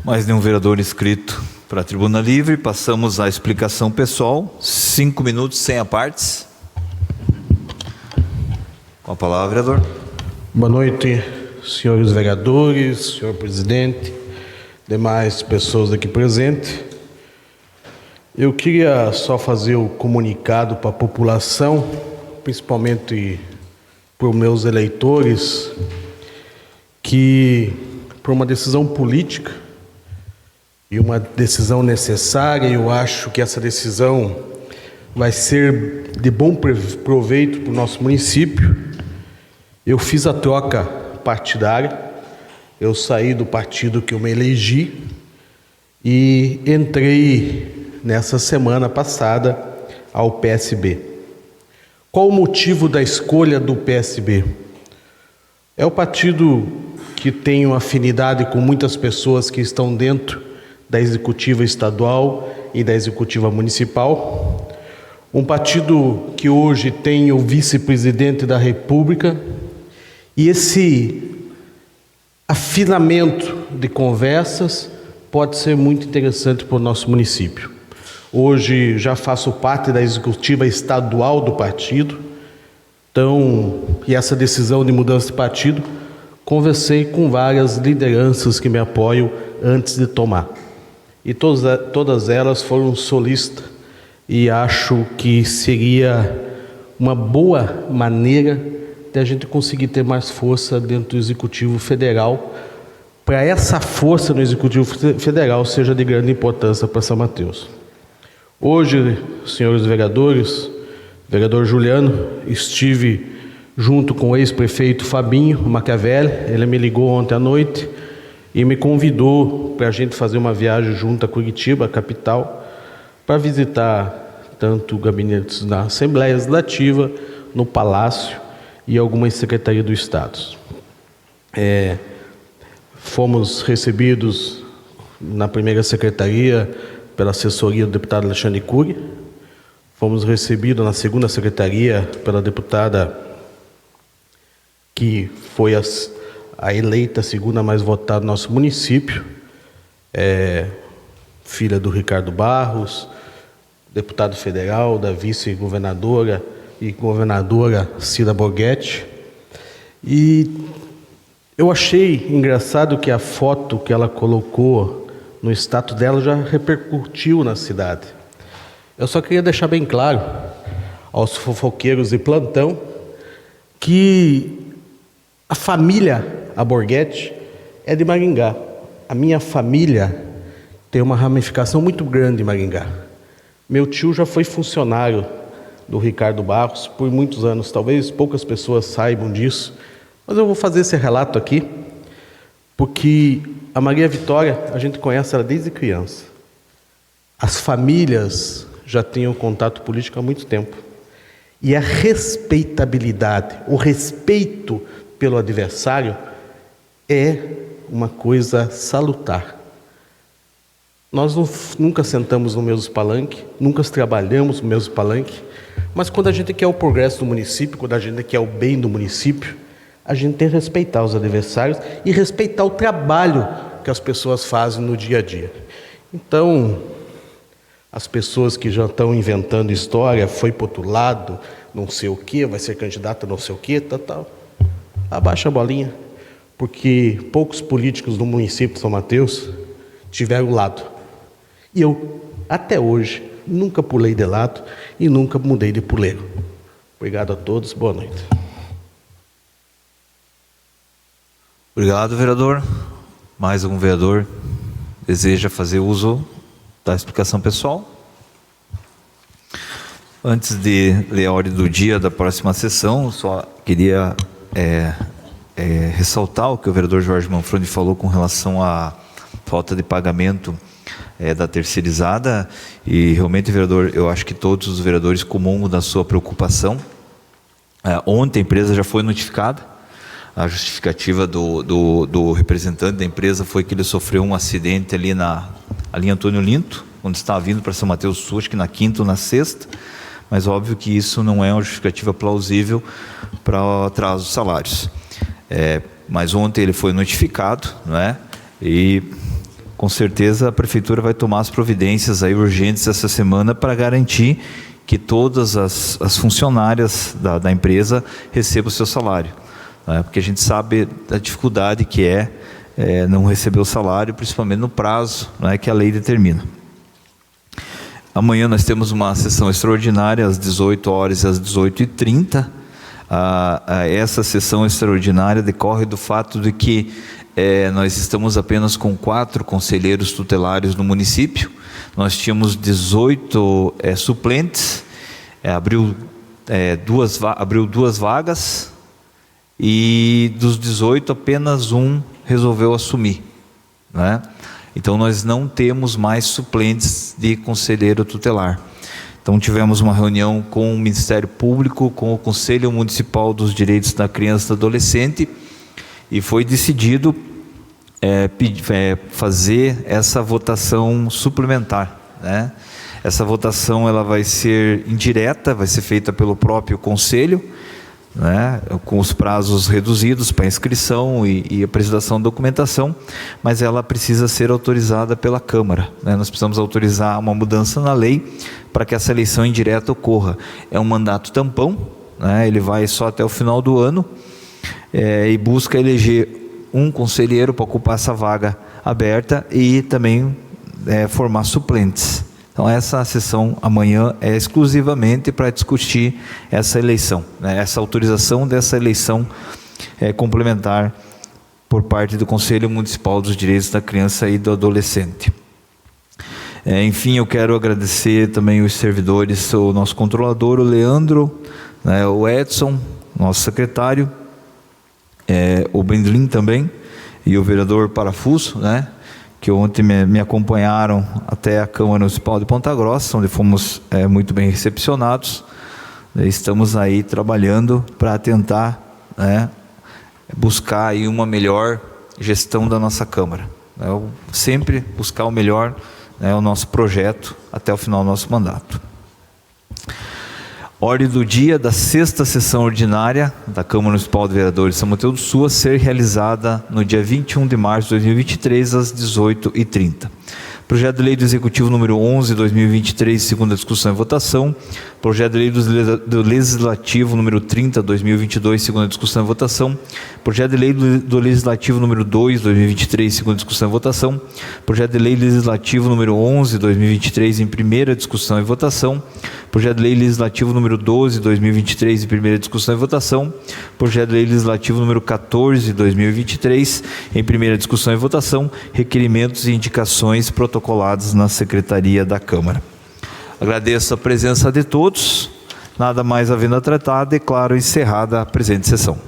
Mais nenhum vereador inscrito para a tribuna livre. Passamos à explicação pessoal. 5 minutos sem apartes. Com a palavra, vereador. Boa noite, senhores vereadores, senhor presidente, demais pessoas aqui presentes. Eu queria só fazer o comunicado para a população, principalmente para os meus eleitores, que por uma decisão política e uma decisão necessária, eu acho que essa decisão vai ser de bom proveito para o nosso município. Eu fiz a troca partidária, eu saí do partido que eu me elegi e entrei nessa semana passada ao PSB. Qual o motivo da escolha do PSB? É o partido que tem uma afinidade com muitas pessoas que estão dentro da executiva estadual e da executiva municipal. Um partido que hoje tem o vice-presidente da República, e esse afinamento de conversas pode ser muito interessante para o nosso município. Hoje já faço parte da executiva estadual do partido, então, e essa decisão de mudança de partido, conversei com várias lideranças que me apoiam antes de tomar. E todas elas foram solistas, e acho que seria uma boa maneira de a gente conseguir ter mais força dentro do Executivo Federal, para essa força no Executivo Federal seja de grande importância para São Mateus. Hoje, senhores vereadores, vereador Juliano, estive junto com o ex-prefeito Fabinho Machiavelli. Ele me ligou ontem à noite e me convidou para a gente fazer uma viagem junto a Curitiba, a capital, para visitar tanto gabinetes na Assembleia Legislativa, no Palácio e algumas secretarias do Estado. Fomos recebidos na primeira secretaria pela assessoria do deputado Alexandre Cury, fomos recebidos na segunda secretaria pela deputada que foi a eleita segunda mais votada do nosso município, filha do Ricardo Barros, deputado federal, da vice-governadora e governadora Cida Borghetti. E eu achei engraçado que a foto que ela colocou no status dela já repercutiu na cidade. Eu só queria deixar bem claro aos fofoqueiros de plantão que a família Borghetti é de Maringá. A minha família tem uma ramificação muito grande em Maringá. Meu tio já foi funcionário do Ricardo Barros por muitos anos. Talvez poucas pessoas saibam disso, mas eu vou fazer esse relato aqui, porque a Maria Vitória, a gente conhece ela desde criança. As famílias já tinham contato político há muito tempo. E a respeitabilidade, o respeito pelo adversário é uma coisa salutar. Nós nunca sentamos no mesmo palanque, nunca trabalhamos no mesmo palanque, mas quando a gente quer o progresso do município, quando a gente quer o bem do município, a gente tem que respeitar os adversários e respeitar o trabalho que as pessoas fazem no dia a dia. Então, As pessoas que já estão inventando história, foi para outro lado, não sei o quê, vai ser candidato a não sei o quê, tal. Abaixa a bolinha, porque poucos políticos do município de São Mateus tiveram lado. E eu, até hoje, nunca pulei de lado e nunca mudei de puleiro. Obrigado a todos, boa noite. Obrigado, vereador. Mais algum vereador deseja fazer uso da explicação pessoal? Antes de ler a ordem do dia da próxima sessão, só queria ressaltar o que o vereador Jorge Manfroni falou com relação à falta de pagamento da terceirizada, e realmente, vereador, eu acho que todos os vereadores comungam da sua preocupação. Ontem a empresa já foi notificada. A justificativa do representante da empresa foi que ele sofreu um acidente ali na linha Antônio Linto, quando estava vindo para São Mateus do Sul, acho que na quinta ou na sexta, mas óbvio que isso não é uma justificativa plausível para o atraso dos salários. Mas ontem ele foi notificado, não é? E com certeza a prefeitura vai tomar as providências aí urgentes essa semana para garantir que todas as funcionárias da empresa recebam o seu salário. Porque a gente sabe da dificuldade que é não receber o salário, principalmente no prazo, que a lei determina. Amanhã nós temos uma sessão extraordinária às 18 horas e às 18h30. Essa sessão extraordinária decorre do fato de que nós estamos apenas com 4 conselheiros tutelares no município. Nós tínhamos 18 suplentes, abriu 2 vagas, e dos 18 apenas um resolveu assumir, né? Então nós não temos mais suplentes de conselheiro tutelar. Então tivemos uma reunião com o Ministério Público, com o Conselho Municipal dos Direitos da Criança e do Adolescente, e foi decidido fazer essa votação suplementar, né? Essa votação ela vai ser indireta, vai ser feita pelo próprio Conselho, né, com os prazos reduzidos para inscrição e apresentação da documentação, mas ela precisa ser autorizada pela Câmara, né? Nós precisamos autorizar uma mudança na lei para que essa eleição indireta ocorra. É um mandato tampão, né? Ele vai só até o final do ano, e busca eleger um conselheiro para ocupar essa vaga aberta e também formar suplentes. Então essa sessão amanhã é exclusivamente para discutir essa eleição, né? Essa autorização dessa eleição complementar por parte do Conselho Municipal dos Direitos da Criança e do Adolescente. Enfim, eu quero agradecer também os servidores, o nosso controlador, o Leandro, né, o Edson, nosso secretário, o Bendlin também, e o vereador Parafuso, né, que ontem me acompanharam até a Câmara Municipal de Ponta Grossa, onde fomos muito bem recepcionados. Estamos aí trabalhando para tentar, né, buscar aí uma melhor gestão da nossa Câmara. Sempre buscar o melhor, né, o nosso projeto até o final do nosso mandato. Ordem do dia da 6ª sessão ordinária da Câmara Municipal de Vereadores de São Mateus do Sul a ser realizada no dia 21 de março de 2023, às 18h30. Projeto de Lei do Executivo número 11/2023, segunda discussão e votação. Projeto de Lei do Legislativo número 30/2022, segunda discussão e votação. Projeto de Lei do Legislativo número 2/2023, segunda discussão e votação. Projeto de Lei Legislativo número 11/2023, em primeira discussão e votação. Projeto de Lei Legislativo número 12/2023, em primeira discussão e votação. Projeto de Lei Legislativo número 14/2023, em primeira discussão e votação. Requerimentos e indicações protocolados na Secretaria da Câmara. Agradeço a presença de todos. Nada mais havendo a tratar, declaro encerrada a presente sessão.